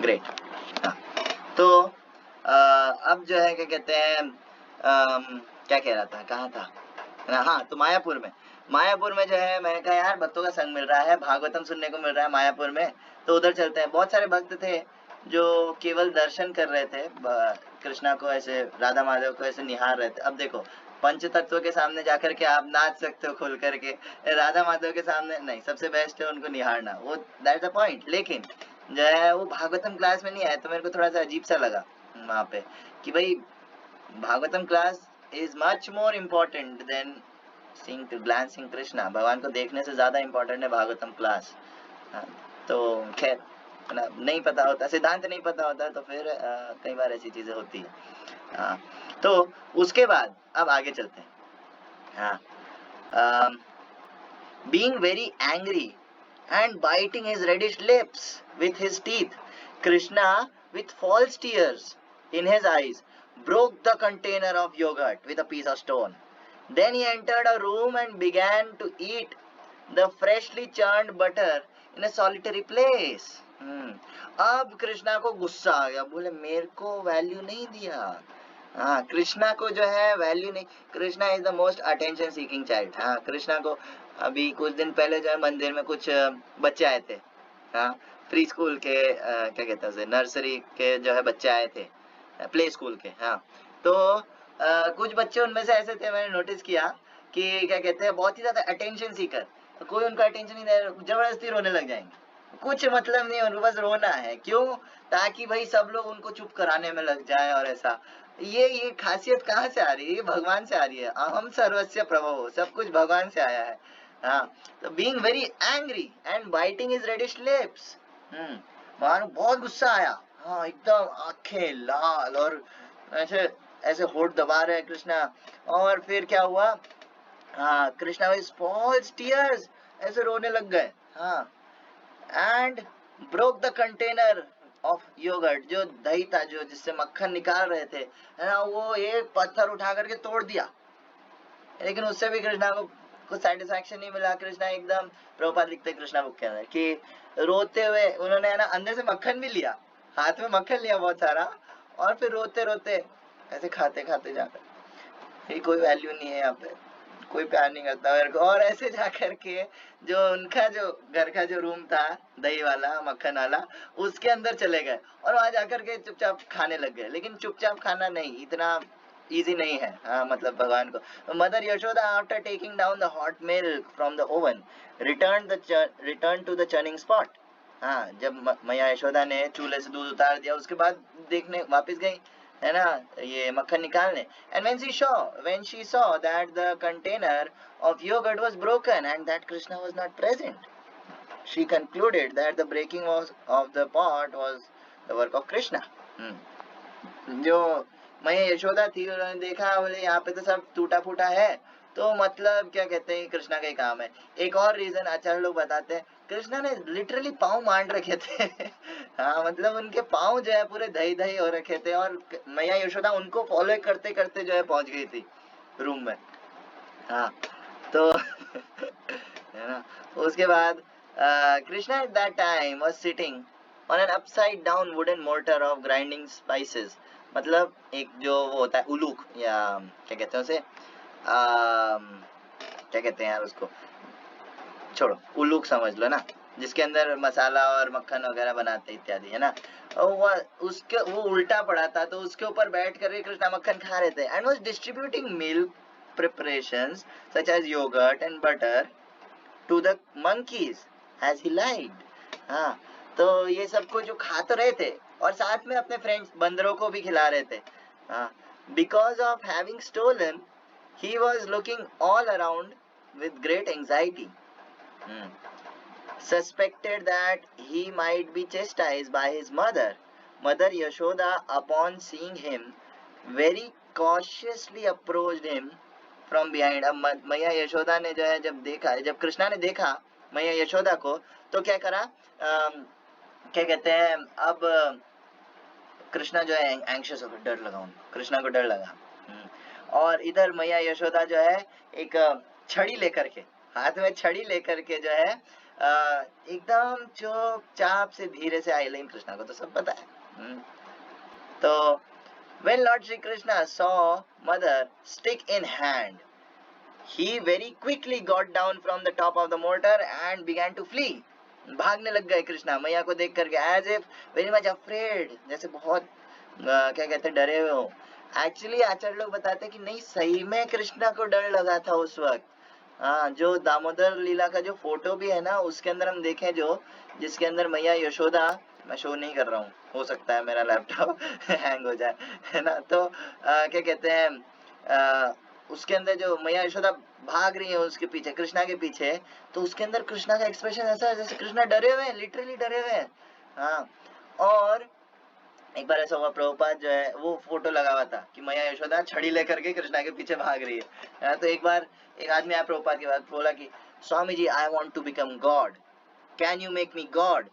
ग्रेट। हाँ तो अब जो है क्या कहते हैं, क्या कह रहा था, कहाँ था, हाँ तो मायापुर में जो है मैंने कहा यार भक्तों का संग मिल रहा है, भागवतम सुनने को मिल रहा है मायापुर में, तो उधर चलते हैं। बहुत सारे भक्त थे जो केवल दर्शन कर रहे थे, कृष्णा को ऐसे, राधा माधव को ऐसे निहार रहे थे। अब देखो पंच तत्व के सामने जाकर के आप नाच सकते हो खुल करके, राधा माधव के सामने नहीं, सबसे बेस्ट है उनको निहारना, वो दैट्स द पॉइंट। लेकिन जो है वो भागवतम क्लास में नहीं आया, तो मेरे को थोड़ा सा अजीब सा लगा वहां पे कि भाई Bhagavatam class is much more important then glancing Krishna, भगवान को देखने से ज्यादा इम्पोर्टेंट है भागवतम क्लास। तो खैर नहीं पता होता, सिद्धांत नहीं पता होता, तो फिर कई बार ऐसी चीजें होती है। तो उसके बाद अब आगे चलते हैं। Being very angry and biting his reddish lips with his teeth, Krishna, with false tears in his eyes, broke the container of yogurt with a piece of stone. Then he entered a room and began to eat the freshly churned butter in a solitary place. अब कृष्णा को गुस्सा आ गया, बोले मेरे को value नहीं दिया। कृष्णा को जो है वैल्यू नहीं, Krishna is the most attention seeking child. Krishna को अभी कुछ दिन पहले जो है मंदिर में कुछ बच्चे आए थे, प्री स्कूल के, क्या कहते हैं, नर्सरी के जो है बच्चे आए थे, प्ले स्कूल के। तो कुछ बच्चे उनमें से ऐसे थे, मैंने नोटिस किया कि क्या कहते हैं, बहुत ही ज्यादा अटेंशन सीकर, कोई उनका अटेंशन नहीं दे, जबरदस्ती रोने लग जाएंगे, कुछ मतलब नहीं, उनको बस रोना है, क्यों, ताकि भाई सब लोग उनको चुप कराने में लग जाए, और ऐसा ये खासियत कहाँ से आ रही है, ये भगवान से आ रही है, अहम सर्वस्य प्रभो, सब कुछ भगवान से आया है। तो being very angry and biting his reddish lips, भगवान बहुत गुस्सा आया, एकदम आंखें लाल और ऐसे ऐसे होठ दबा रहे कृष्णा। और फिर क्या हुआ, कृष्णा विद स्मॉल टीयर्स ऐसे रोने लग गए, and broke the container of yoghurt, जो दही था, जो जिससे मक्खन निकाल रहे थे, है ना, वो एक पत्थर उठा करके तोड़ दिया। लेकिन उससे भी कृष्णा को कुछ सेटिस्फैक्शन नहीं मिला। कृष्णा एकदम, प्रभुपाद लिखते कृष्णा बुक के अंदर कि रोते हुए उन्होंने, है ना, अंदर से मक्खन भी लिया, हाथ में मक्खन लिया बहुत सारा, और फिर रोते रोते ऐसे खाते खाते जाकर, कोई वैल्यू नहीं है यहाँ पे, कोई प्यार नहीं करता मेरे को, और ऐसे जाकर के जो उनका जो घर का जो रूम था दही वाला मक्खन वाला, उसके अंदर चले गए और वहां जाकर के चुपचाप खाने लग गए। लेकिन चुपचाप खाना नहीं, इतना इजी नहीं है, मतलब भगवान को। Mother Yashoda after taking down the hot milk from the oven return to the churning spot, हाँ, जब मैया यशोदा ने चूल्हे से दूध उतार दिया उसके बाद देखने वापस गई, है ना, ये मक्खन निकालने. And when she saw that the container of yogurt was broken and that Krishna was not present, she concluded that the breaking of the pot was the work of Krishna. जो मैया यशोदा थी उन्होंने देखा, बोले यहाँ पे तो सब टूटा फूटा है, तो मतलब क्या कहते हैं, कृष्णा का ही काम है. एक और रीजन आचार्य लोग बताते हैं, कृष्णा ने लिटरली पाँव मांड रखे थे. हाँ, मतलब उनके पाँव जो है पूरे दही दही हो रखे थे, और मैया यशोदा उनको फॉलो करते करते जो है पहुंच गई थी रूम में. हाँ, तो है ना. उसके बाद Krishna at that time was sitting on an upside down wooden mortar of grinding spices. मतलब एक जो वो होता है उलूक, या क्या कहते हैं उसे, क्या कहते हैं यार उसको, छोड़ो, उलूक समझ लो ना, जिसके अंदर मसाला और मक्खन वगैरह बनाते इत्यादि, है ना. और वो उल्टा पड़ा था, तो उसके ऊपर बैठ कर कृष्णा मक्खन खा रहे थे. And was distributing milk preparations such as yogurt and butter to the monkeys as he liked. हाँ, तो ये सब को जो खा तो रहे थे और साथ में अपने फ्रेंड्स बंदरों को भी खिला रहे थे. हाँ, because of having stolen, he was looking all around with great anxiety. Suspected that he might be chastised by his mother. Mother Yashoda, upon seeing him, very cautiously approached him from behind. अब मैया यशोदा ने जो है जब देखा, जब कृष्णा ने देखा मैया यशोदा को, तो क्या करा, क्या कहते हैं, अब कृष्णा जो है एंग्शियस हो गया, डर लगा उनको, कृष्णा को डर लगा. और इधर मैया यशोदा जो है एक छड़ी लेकर के, हाथ में छड़ी लेकर के जो है एकदम चुपचाप से धीरे से आई. लेकिन कृष्णा को तो सब पता है. तो when Lord Shri Krishna saw mother stick in hand, he very quickly got down from the top of the mortar and began to flee. भागने लग गए कृष्णा मैया को देख करके, as if very much afraid, जैसे बहुत क्या कहते हैं, डरे हुए हो. एक्चुअली आचार्य लोग बताते हैं कि नहीं, सही में कृष्णा को डर लगा था उस वक्त. हाँ, जो दामोदर लीला का जो फोटो भी है ना, उसके अंदर हम देखें जो, जिसके अंदर मैया यशोदा, मैं शो नहीं कर रहा हूँ, हो सकता है मेरा लैपटॉप हैंग हो जाए, है ना. तो क्या कहते हैं, उसके अंदर जो मैया यशोदा भाग रही है उसके पीछे, कृष्णा के पीछे, तो उसके अंदर कृष्णा का एक्सप्रेशन ऐसा है जैसे कृष्णा डरे हुए हैं, लिटरली डरे हुए हैं. हाँ, और एक बार ऐसा हुआ, प्रभुपाद जो है वो फोटो लगा हुआ था कि मैया यशोदा छड़ी लेकर के कृष्णा के पीछे भाग रही है. तो एक बार एक आदमी आया प्रभुपाद के बाद, बोला कि Swami ji, I want to become God, can you make me God.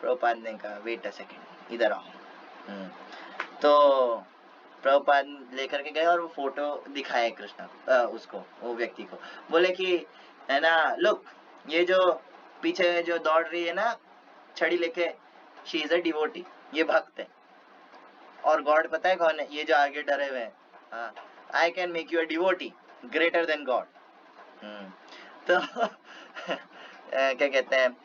Prabhupada ने कहा, वेट अ सेकंड, इधर आओ. तो प्रभुपाद लेकर के गए और वो फोटो दिखाए कृष्णा उसको, वो व्यक्ति को, बोले कि है ना, लुक, ये जो पीछे जो दौड़ रही है ना छड़ी लेके, शी इज अ डिवोटी, ये भक्त है. और गॉड पता है कौन है, ये जो आगे डरे हुए हैं. हाँ, I can make you a devotee greater than God. तो क्या कहते हैं,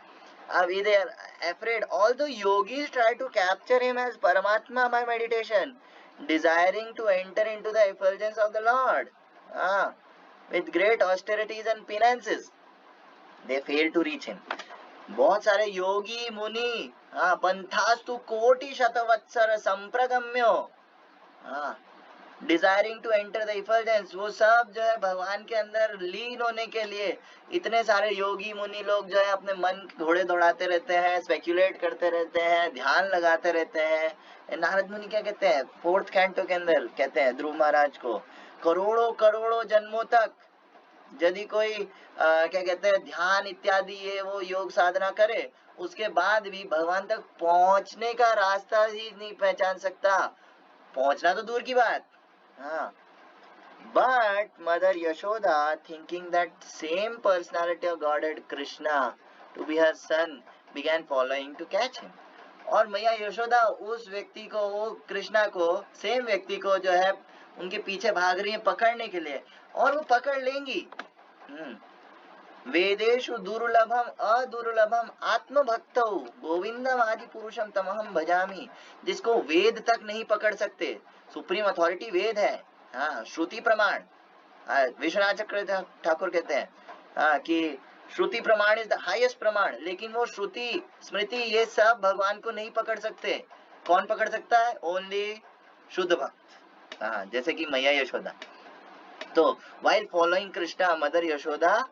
अब they are afraid, although yogis try to capture him as Paramatma by meditation, desiring to enter into the effulgence of the Lord, with great austerities and penances, they fail to reach him. बहुत सारे योगी मुनि, पंथास्तु कोटि शतवत्सर संप्रगम्यो, desiring to enter the इफल्जेंस, वो सब जो है भगवान के अंदर लीन होने के लिए, इतने सारे योगी मुनि लोग जो है अपने मन घोड़े दौड़ाते रहते हैं, स्पेक्युलेट करते रहते हैं, ध्यान लगाते रहते हैं. नारद मुनि क्या कहते हैं, 4th कैंटो के अंदर कहते हैं ध्रुव महाराज को, करोड़ों करोड़ों जन्मों तक यदि कोई क्या कहते हैं ध्यान इत्यादि ये वो योग साधना करे, उसके बाद भी भगवान तक पहुंचने का रास्ता ही नहीं पहचान सकता, पहुंचना तो दूर की बात. But Mother Yashoda, thinking that same personality of Godhead Krishna to be her son, began following to catch him. और मैया यशोदा उस व्यक्ति को, वो कृष्णा को, सेम व्यक्ति को जो है उनके पीछे भाग रही है पकड़ने के लिए, और वो पकड़ लेंगी. वेदेषु दुर्लभम अदुर्लभम आत्मभक्तौ गोविंदम आदि पुरुषम तमहम भजामि, जिसको वेद तक नहीं पकड़ सकते, सुप्रीम अथॉरिटी वेद है, हाँ, श्रुति प्रमाण. विश्वनाथ चक्रवर्ती ठाकुर कहते हैं कि श्रुति प्रमाण इज द हाईएस्ट प्रमाण, लेकिन वो श्रुति स्मृति ये सब भगवान को नहीं पकड़ सकते। कौन पकड़ सकता है? ओनली शुद्ध भक्त। हाँ, जैसे कि मैया यशोदा। तो while following Krishna, Mother Yashoda,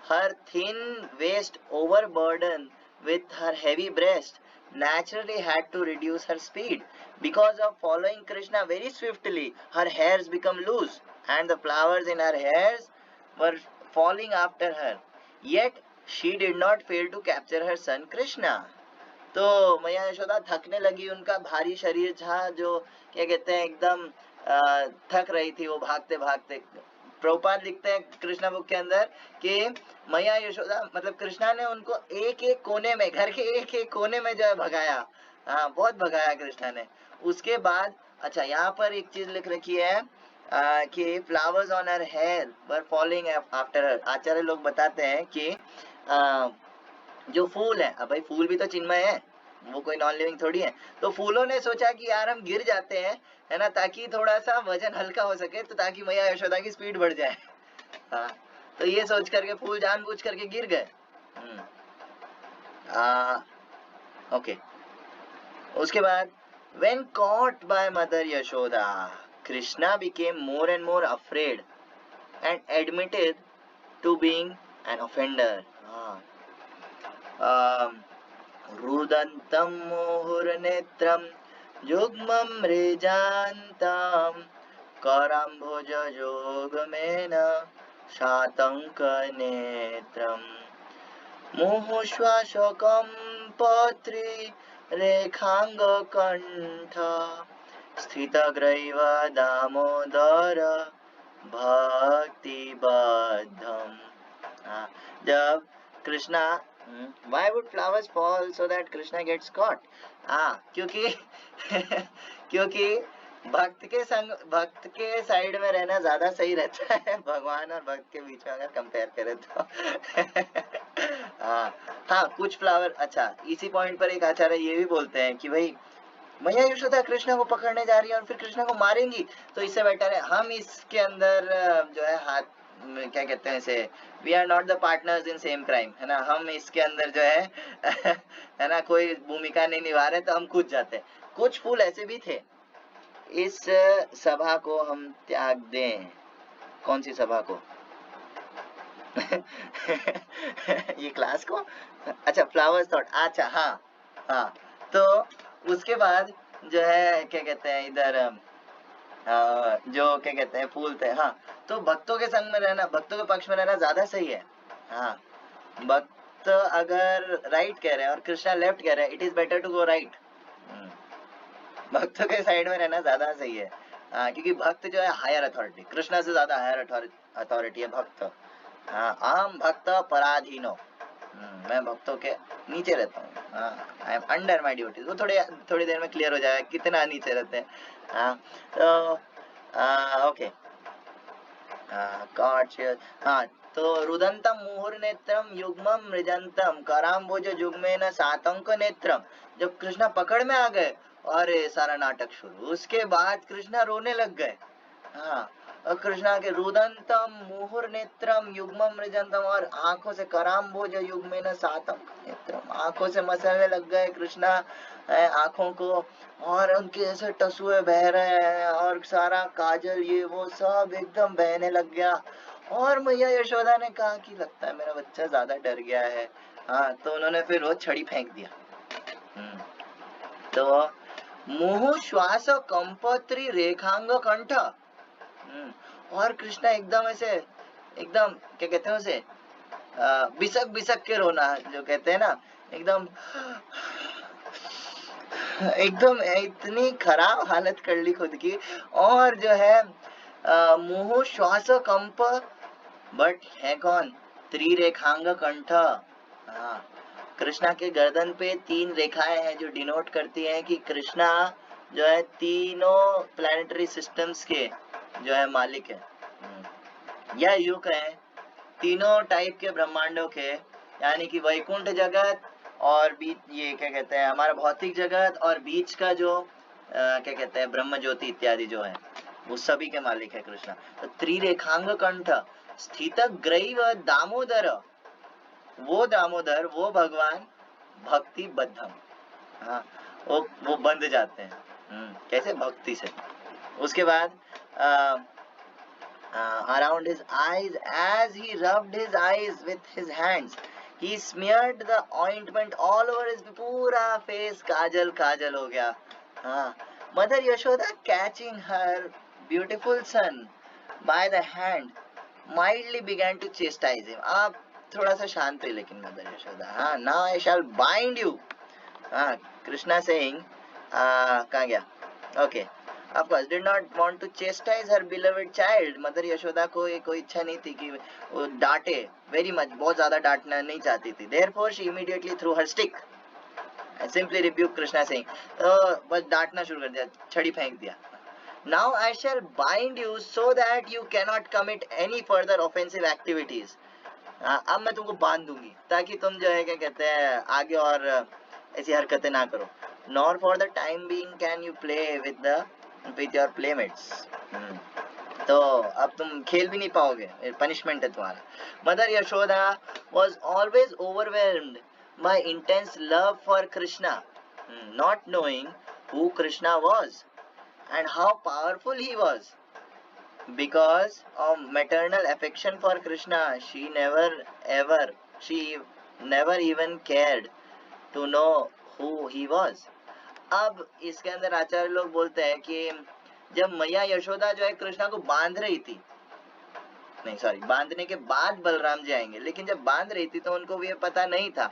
her thin waist overburdened with her heavy breast, naturally had to reduce her speed. Because of following Krishna very swiftly, her hairs become loose and the flowers in her hairs were falling after her. Yet she did not fail to capture her son Krishna. तो मैया यशोदा थकने लगी, उनका भारी शरीर था, जो क्या कहते हैं एकदम थक रही थी वो भागते भागते। प्रभुपाद लिखते हैं कृष्णा बुक के अंदर कि मैया यशोदा मतलब कृष्णा ने उनको एक एक कोने में, घर के एक एक कोने में जो है भगाया। हाँ, बहुत भगाया कृष्णा ने। उसके बाद अच्छा यहाँ पर एक चीज लिख रखी है कि flowers on her hair were falling after her. आचार्य लोग बताते हैं कि जो फूल है, अब भाई फूल भी तो चिन्मय है, वो कोई नॉन लिविंग थोड़ी है। तो फूलों ने सोचा कि यार हम गिर जाते हैं, है ना, ताकि थोड़ा सा वजन हल्का हो सके, तो ताकि मैया यशोदा की स्पीड बढ़ जाए। हाँ, तो ये सोच करके फूल जानबूझ करके गिर गए। ओके। उसके बाद when caught by Mother Yashoda, Krishna became more and more afraid and admitted to being an offender. रुदन्तं मुहुर्नेत्रं युग्मं मृजान्तं कराम्भोजयोगमेन शातङ्कनेत्रं मुहुश्वासकं पत्रीरेखाङ्गकण्ठ स्थितग्रैव Damodar भक्तिबद्धम्। जब Krishna why would flowers fall so that Krishna gets caught? क्योंकि क्योंकि भक्त के संग, भक्त के साइड में रहना ज्यादा सही रहता है भगवान और भक्त के बीच में अगर कंपेयर करें तो। हाँ, कुछ फ्लावर। अच्छा, इसी पॉइंट पर एक आचार्य ये भी बोलते हैं कि भाई मैया यशोदा कृष्णा को पकड़ने जा रही है और फिर कृष्णा को मारेंगी, तो इससे बेटर है हम इसके अंदर जो है हाथ क्या कहते हैं इसे, we are not the partners in same crime, है ना, हम इसके अंदर जो है है ना, कोई भूमिका नहीं निभा रहे, तो हम कूद जाते हैं। कुछ फूल ऐसे भी थे। इस सभा को हम त्याग दें। कौन सी सभा को? ये क्लास को? अच्छा, फ्लावर्स थॉट। अच्छा, हाँ, तो उसके बाद जो है क्या कहते हैं इधर जो क्या कहते हैं फूल थे। हाँ, तो भक्तों के संग में रहना, भक्तों के पक्ष में रहना ज्यादा सही है। हाँ, भक्त अगर राइट कह रहे हैं और कृष्णा लेफ्ट कह रहे हैं, it is better to go right. भक्तों के साइड में रहना ज्यादा सही है। क्योंकि भक्त जो है हायर अथॉरिटी, कृष्णा से ज्यादा हायर अथॉरिटी है भक्त। अहम भक्त पराधीनो, मैं भक्तों के नीचे रहता हूँ। I am under my duties. वो थोड़ी देर में क्लियर हो जाएगा कितना नीचे रहते हैं। तो ओके, तो रुदंतम मुहुर्नेत्रम युग्मम मृजंतम कराम्भोज युग्मेन सातंक नेत्रम। जब कृष्णा पकड़ में आ गए, अरे सारा नाटक शुरू। उसके बाद कृष्णा रोने लग गए। कृष्णा के रुदंतम मुहुर्नेत्रम युग्मम मृजंतम, और आंखों से कराम्भोज युग्मेन सातंक नेत्रम, आंखों से मसलने लग गए कृष्णा आंखों को, और उनके ऐसे टसुए बह रहे हैं और सारा काजल ये वो सब एकदम बहने लग गया। और मैया यशोदा ने कहा कि लगता है मेरा बच्चा ज्यादा डर गया है। तो उन्होंने फिर वो छड़ी फेंक दिया। तो मुहु श्वास कंपत्री रेखांग कंठ, और कृष्णा एकदम ऐसे एकदम क्या कहते हैं उसे बिसक बिसक के रोना, जो कहते हैं ना, एकदम इतनी खराब हालत कर ली खुद की। और जो है मुहु श्वास कंप, बट है कौन? त्रिरेखांग कंठ। कृष्णा के गर्दन पे 3 रेखाएं हैं जो डिनोट करती हैं कि कृष्णा जो है तीनों प्लैनेटरी सिस्टम्स के जो है मालिक है, या यूं कहें तीनों टाइप के ब्रह्मांडों के, यानी कि वैकुंठ जगत और बीच ये क्या कहते हैं हमारा भौतिक जगत, और बीच का जो क्या कहते हैं ब्रह्म ज्योति इत्यादि जो है, वो सभी के मालिक है कृष्णा। तो त्रिरेखांग कंठ स्थित ग्रैव दामोदर, वो दामोदर, वो भगवान भक्ति बद्धम, हाँ वो बंध जाते हैं। कैसे? भक्ति से। उसके बाद around his eyes, as he rubbed his eyes with his hands, he smeared the ointment all over his पूरा face काजल काजल हो गया। हाँ, Mother Yashoda catching her beautiful son by the hand mildly began to chastise him. आप थोड़ा सा शांत है लेकिन Mother Yashoda, हाँ, now I shall bind you. हाँ, Krishna saying, कहाँ गया? Okay. Of course, did not want to chastise her beloved child. Mother Yashoda को कोई इच्छा नहीं थी कि वो डांटे, very much, बहुत ज़्यादा डांटना नहीं चाहती थी। Therefore, she immediately threw her stick and simply rebuked Krishna, saying, बस डांटना शुरू कर दिया, छड़ी फेंक दिया। Now I shall bind you so that you cannot commit any further offensive activities. अब मैं तुमको बांध दूंगी ताकि तुम जो है क्या कहते हैं आगे और ऐसी हरकतें ना करो। Nor for the time being can you play with your playmates. तो अब तुम खेल भी नहीं पाओगे, पनिशमेंट है तुम्हारा। Mother Yashoda was always overwhelmed by intense love for Krishna, not knowing who Krishna was and how powerful he was. Because of maternal affection for Krishna, she never even cared to know who he was. अब इसके अंदर आचार्य लोग बोलते हैं कि जब मैया यशोदा जो है कृष्णा को बांध रही थी, नहीं सॉरी, बांधने के बाद बलराम जी आएंगे, लेकिन जब बांध रही थी तो उनको भी ये पता नहीं था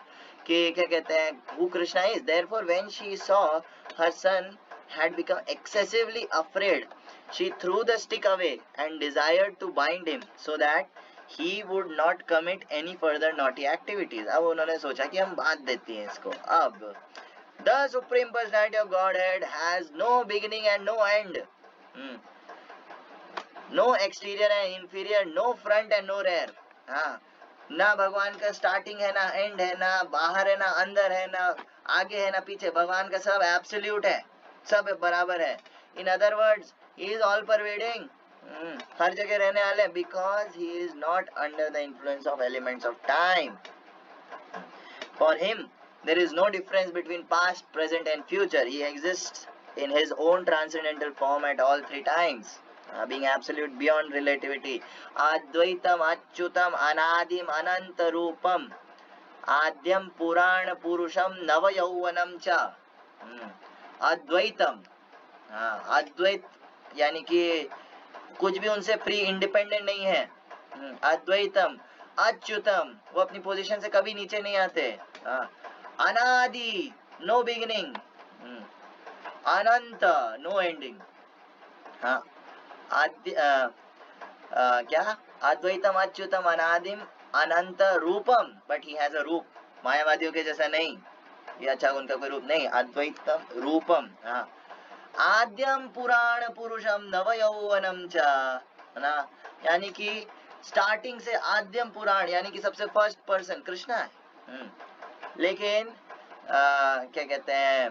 कि क्या कहते हैं who Krishna is. Therefore, when she saw her son had become excessively afraid, she threw the stick away and desired to bind him so that he would not commit any further naughty activities. अब उन्होंने सोचा कि हम बांध देती हैं इसको। अब The Supreme Personality of Godhead has no beginning and no end. No exterior and inferior, no front and no rear. हाँ, ना भगवान का स्टार्टिंग है, ना एंड है, ना बाहर है, ना अंदर है, ना आगे है, ना पीछे। भगवान का सब एब्सोल्यूट है, सब बराबर है। In other words, he is all pervading. हर जगह रहने वाले, because he is not under the influence of elements of time. For him, there is no difference between past, present and future. He exists in his own transcendental form at all three times, being absolute beyond relativity. Advaitam Achyutam Anadim Anantarupam Adyam Puran Purusham Navayauvanam Cha. अद्वैतम, अद्वैत यानी कि कुछ भी उनसे free independent नहीं है। अद्वैतम अच्युतम, वो अपनी position से कभी नीचे नहीं आते। अनादि, नो बिगिनिंग। अनंत, नो एंडिंग। हाँ, क्या? अद्वैतम अच्युतम अनादिम अनंत रूपम, बट ही हैज अ रूप। मायावादियों के जैसा नहीं, ये अच्छा उनका कोई रूप नहीं। अद्वैतम रूपम, हाँ। आद्यम पुराण पुरुषम नवयौवनम च, है ना, यानी कि स्टार्टिंग से आद्यम पुराण यानी कि सबसे फर्स्ट पर्सन कृष्णा है। लेकिन क्या कहते हैं,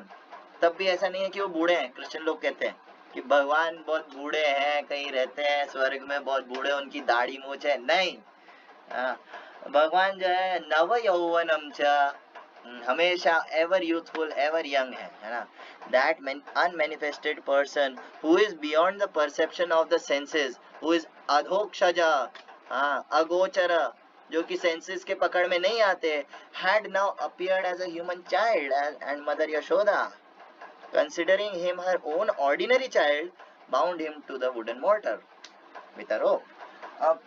तब भी ऐसा नहीं है कि वो बूढ़े हैं। क्रिश्चियन लोग कहते हैं कि भगवान बहुत बूढ़े हैं, कहीं रहते हैं स्वर्ग में बहुत बूढ़े, उनकी दाढ़ी मूछ है। नहीं, भगवान जो है नव यौवनम च, हमेशा एवर यूथफुल, एवर यंग है ना। That unmanifested person who is beyond the perception of the senses, who is अधोक्षज, अगोचर, जो कि सेंसेस के पकड़ में नहीं आते, had now appeared as a human child, and Mother Yashoda, considering him her own ordinary child, bound him to the wooden mortar with a rope. अब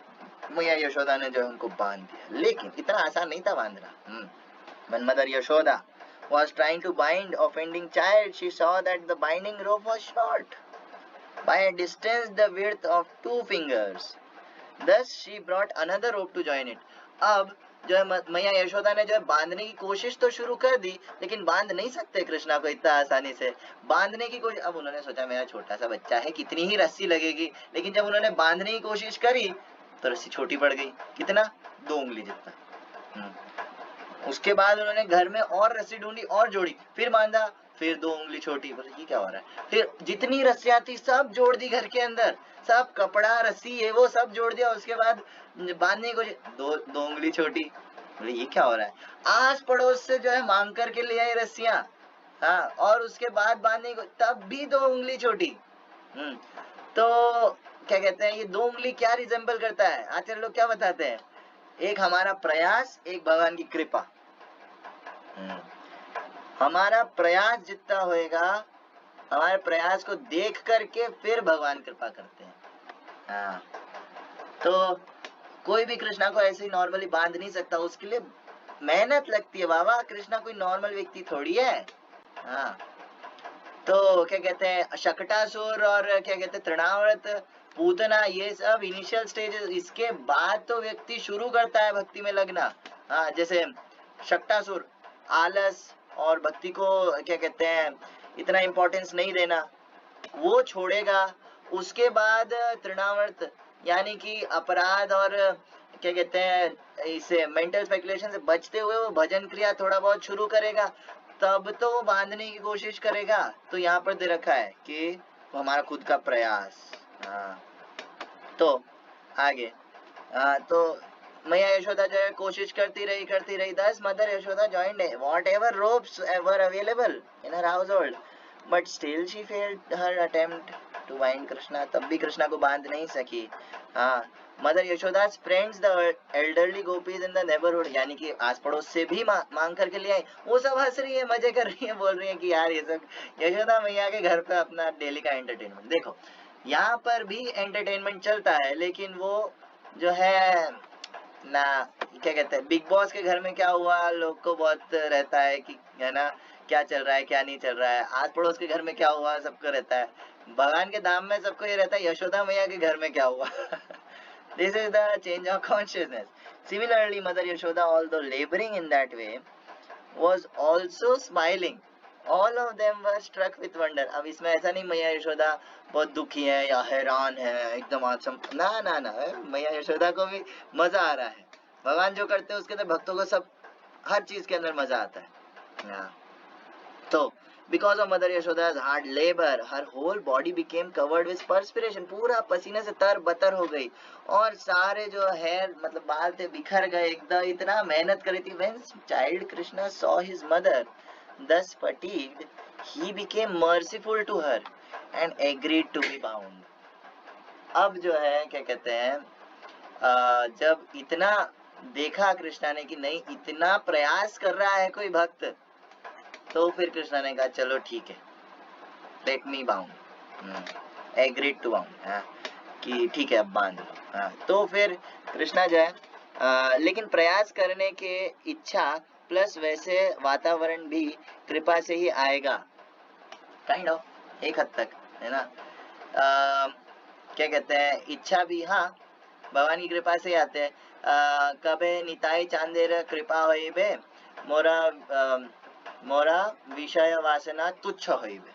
मैया यशोदा ने जो उनको बांध दिया, लेकिन इतना आसान नहीं था बांधना। When Mother Yashoda was trying to bind offending child, she saw that the binding rope was short, by a distance the width of 2 fingers. Thus she brought another rope to join it. अब जो है मैया यशोदा ने जो है बांधने की कोशिश तो शुरू कर दी, लेकिन बांध नहीं सकते कृष्णा को इतना आसानी से। बांधने की कोशिश, अब उन्होंने सोचा मेरा छोटा सा बच्चा है, कितनी ही रस्सी लगेगी, लेकिन जब उन्होंने बांधने की कोशिश करी तो रस्सी छोटी पड़ गई। कितना? 2 उंगली जितना। उसके बाद उन्होंने घर में और रस्सी ढूंढी और जोड़ी, फिर बांधा, फिर 2 उंगली छोटी। बोले ये क्या हो रहा है? फिर जितनी रस्सियां थी सब जोड़ दी घर के अंदर, सब कपड़ा, रस्सी, ये वो सब जोड़ दिया। उसके बाद बांधने को 2 उंगली छोटी। बोले ये क्या हो रहा है? आस पड़ोस से जो है मांग करके ले आई रस्सियां, हाँ, और उसके बाद बांधने को, तब भी 2 उंगली छोटी। तो क्या कहते हैं, ये 2 उंगली क्या रिजेंबल करता है? आचार्य लोग क्या बताते हैं? एक हमारा प्रयास, एक भगवान की कृपा। हमारा प्रयास जितना होएगा, हमारे प्रयास को देख करके फिर भगवान कृपा करते हैं। हाँ, तो कोई भी कृष्णा को ऐसे ही नॉर्मली बांध नहीं सकता, उसके लिए मेहनत लगती है बाबा। कृष्णा कोई नॉर्मल व्यक्ति थोड़ी है। हाँ, तो क्या कहते हैं, शकटासुर और क्या कहते हैं तृणावर्त, पूतना, ये सब इनिशियल स्टेजेस। इसके बाद तो व्यक्ति शुरू करता है भक्ति में लगना। हाँ, जैसे शकटासुर आलस और भक्ति को क्या कहते हैं इतना इम्पोर्टेंस नहीं देना, वो छोड़ेगा। उसके बाद तृणावर्त यानी कि अपराध और क्या कहते हैं इसे मेंटल स्पेकुलेशन से बचते हुए वो भजन क्रिया थोड़ा बहुत शुरू करेगा, तब तो वो बांधने की कोशिश करेगा। तो यहाँ पर दे रखा है कि हमारा खुद का प्रयास। हाँ, तो आगे तो मैया यशोदा जो है कोशिश करती रही। Thus mother Yashoda joined whatever ropes were available in her household, but still she failed her attempt to bind Krishna. तब भी कृष्णा को बांध नहीं सकी। हाँ, mother यशोदा's friends the elderly gopis in the neighborhood, यानी कि आस पड़ोस से भी मांग करके ले आई। वो सब हंस रही है, मजे कर रही है, बोल रही है कि यार ये सब यशोदा मैया के घर पे अपना डेली का एंटरटेनमेंट। देखो यहाँ पर भी एंटरटेनमेंट चलता है, लेकिन वो जो है ना, क्या कहते हैं, बिग बॉस के घर में क्या हुआ, लोग को बहुत रहता है कि है ना क्या चल रहा है क्या नहीं चल रहा है। आस पड़ोस के घर में क्या हुआ सबको रहता है। भगवान के धाम में सबको ये रहता है यशोदा मैया के घर में क्या हुआ। This is the change of consciousness. Similarly mother Yashoda although labouring in that way was also smiling. All of them were struck with wonder. अब इसमें ऐसा नहीं मैया यशोदा बहुत दुखी है या हैरान है एकदम आसम, ना ना ना, मैया यशोदा को भी मजा आ रहा है। भगवान जो करते हैं उसके अंदर भक्तों को सब हर चीज के अंदर मजा आता है। तो because of mother Yashoda's hard labor, her whole body became covered with perspiration. पूरा पसीने से तर बतर हो गई और सारे जो हेयर मतलब बाल थे बिखर गए एकदम, इतना मेहनत करी थी। When child Krishna saw his mother thus fatigued, he became merciful to her and agreed to be bound. अब जो है क्या कहते हैं, जब इतना देखा कृष्णा ने कि नहीं इतना प्रयास कर रहा है कोई भक्त, तो फिर कृष्णा ने कहा चलो ठीक है, let me bound, agreed to bound, कि ठीक है अब बांध लो। तो फिर कृष्णा जो है लेकिन प्रयास करने के इच्छा प्लस वैसे वातावरण भी कृपा से ही आएगा, काइंड ऑफ एक हद तक, है ना। क्या कहते हैं, इच्छा भी हाँ भगवान की कृपा से ही आते हैं। कबे निताई चांदेर कृपा होइबे मोरा विषय वासना तुच्छ होइबे,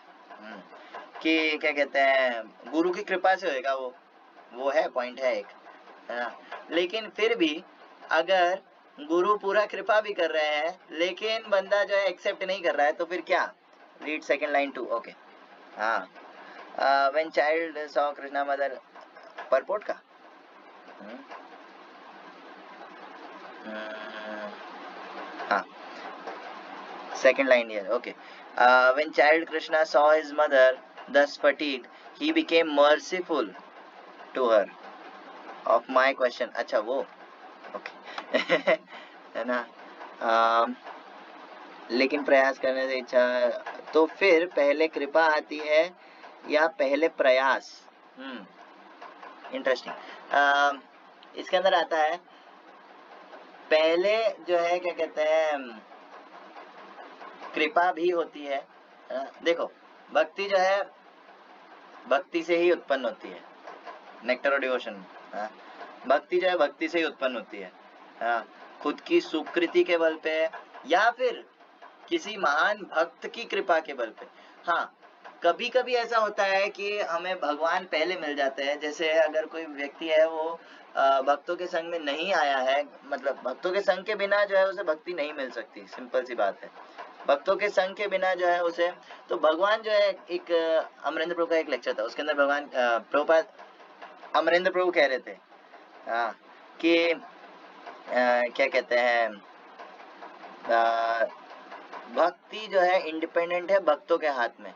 कि क्या कहते हैं गुरु की कृपा से होएगा वो है पॉइंट है एक, है ना। लेकिन फिर भी अगर गुरु पूरा कृपा भी कर रहे हैं लेकिन बंदा जो है एक्सेप्ट नहीं कर रहा है, तो फिर क्या, रीड सेकंड लाइन 2। ओके, हाँ, when child saw Krishna mother, purport का हाँ, second line here. Okay, when child Krishna saw his mother thus fatigued, he became merciful to her. Of my question, अच्छा वो okay है ना। लेकिन प्रयास करने से इच्छा, तो फिर पहले कृपा आती है या पहले प्रयास? इंटरेस्टिंग। इसके अंदर आता है पहले जो है क्या कहते हैं कृपा भी होती है। देखो भक्ति जो है भक्ति से ही उत्पन्न होती है, नेक्टर ऑफ डिवोशन। भक्ति जो है भक्ति से ही उत्पन्न होती है, खुद की सुकृति के बल पे या फिर किसी महान भक्त की कृपा के बल पे। हाँ, कभी कभी ऐसा होता है कि हमें भगवान पहले मिल जाते हैं, जैसे अगर कोई व्यक्ति है वो भक्तों के संग में नहीं आया है, मतलब भक्तों के संग के बिना जो है उसे भक्ति नहीं मिल सकती, सिंपल सी बात है। भक्तों के संग के बिना जो है उसे, तो भगवान जो है, एक अमरेंद्र प्रभु का एक लेक्चर था उसके अंदर भगवान प्रभुपाद अमरेंद्र प्रभु कह रहे थे कि क्या कहते हैं भक्ति जो है इंडिपेंडेंट है भक्तों के हाथ में।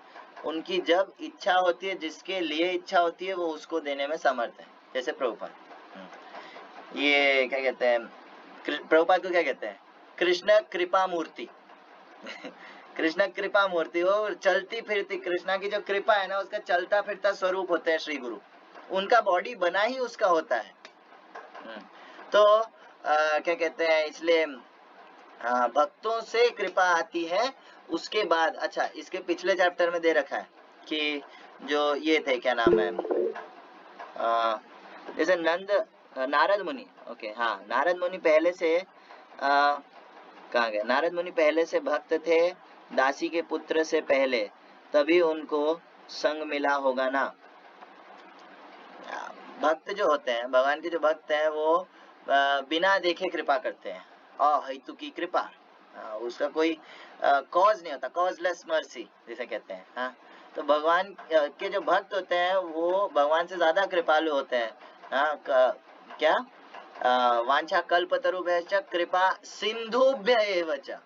उनकी जब इच्छा होती है, जिसके लिए इच्छा होती है, वो उसको देने में समर्थ है। जैसे प्रभुपाद, ये क्या कहते हैं, प्रभुपाद को क्या कहते हैं, कृष्ण कृपा मूर्ति। कृष्ण कृपा मूर्ति, वो चलती फिरती कृष्णा की जो कृपा है ना, उसका चलता फिरता स्वरूप होते हैं श्री गुरु। उनका बॉडी बना ही उसका होता है। तो क्या कहते हैं, इसलिए भक्तों से कृपा आती है। उसके बाद अच्छा, इसके पिछले चैप्टर में दे रखा है कि जो ये थे, क्या नाम है, जैसे नारद मुनि, ओके हाँ, नारद मुनि पहले से कहाँ गए, नारद मुनि पहले से भक्त थे दासी के पुत्र से पहले, तभी उनको संग मिला होगा ना। भक्त जो होते हैं, भगवान के जो भक्त हैं, वो बिना देखे कृपा करते हैं। हेतु की कृपा, उसका कोई कॉज नहीं होता, कॉजलेस मर्सी जिसे कहते हैं। हाँ, तो भगवान के जो भक्त होते हैं वो भगवान से ज्यादा कृपालु होते हैं। हाँ, क्या वांछा कल्पतरुभ्यश्च कृपा सिंधुभ्य एव च,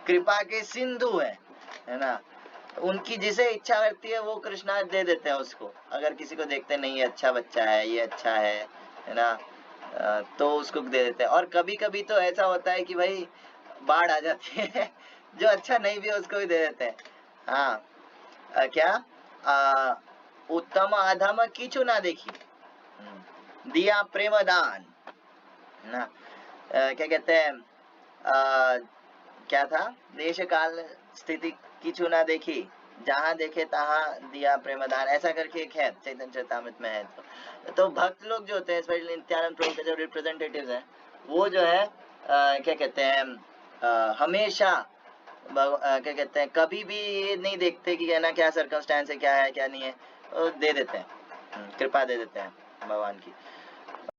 कृपा के सिंधु है ना। उनकी जिसे इच्छा करती है वो कृष्णा दे देते हैं उसको। अगर किसी को देखते नहीं, ये अच्छा बच्चा है, ये अच्छा है ना, तो उसको दे देते हैं। और कभी कभी तो ऐसा होता है कि भाई बाढ़ आ जाती है, जो अच्छा नहीं भी उसको भी दे देते हैं। हाँ, क्या उत्तम अधम किचु ना देखी, दिया प्रेम दान ना। क्या कहते हैं, क्या था, देश काल स्थिति किचु ना देखी, जहां देखे तहां दिया प्रेमदान, ऐसा करके एक है, चैतन्य चरितामृत में है। तो भक्त लोग जो होते हैं, स्पेशली नित्यानंद प्रभु के जो रिप्रेजेंटेटिव्स हैं, वो जो है क्या कहते हैं, हमेशा क्या कहते हैं, कभी भी नहीं देखते कि है ना क्या सर्कमस्टेंस है, क्या है क्या नहीं है, दे देते हैं, कृपा दे देते हैं भगवान की।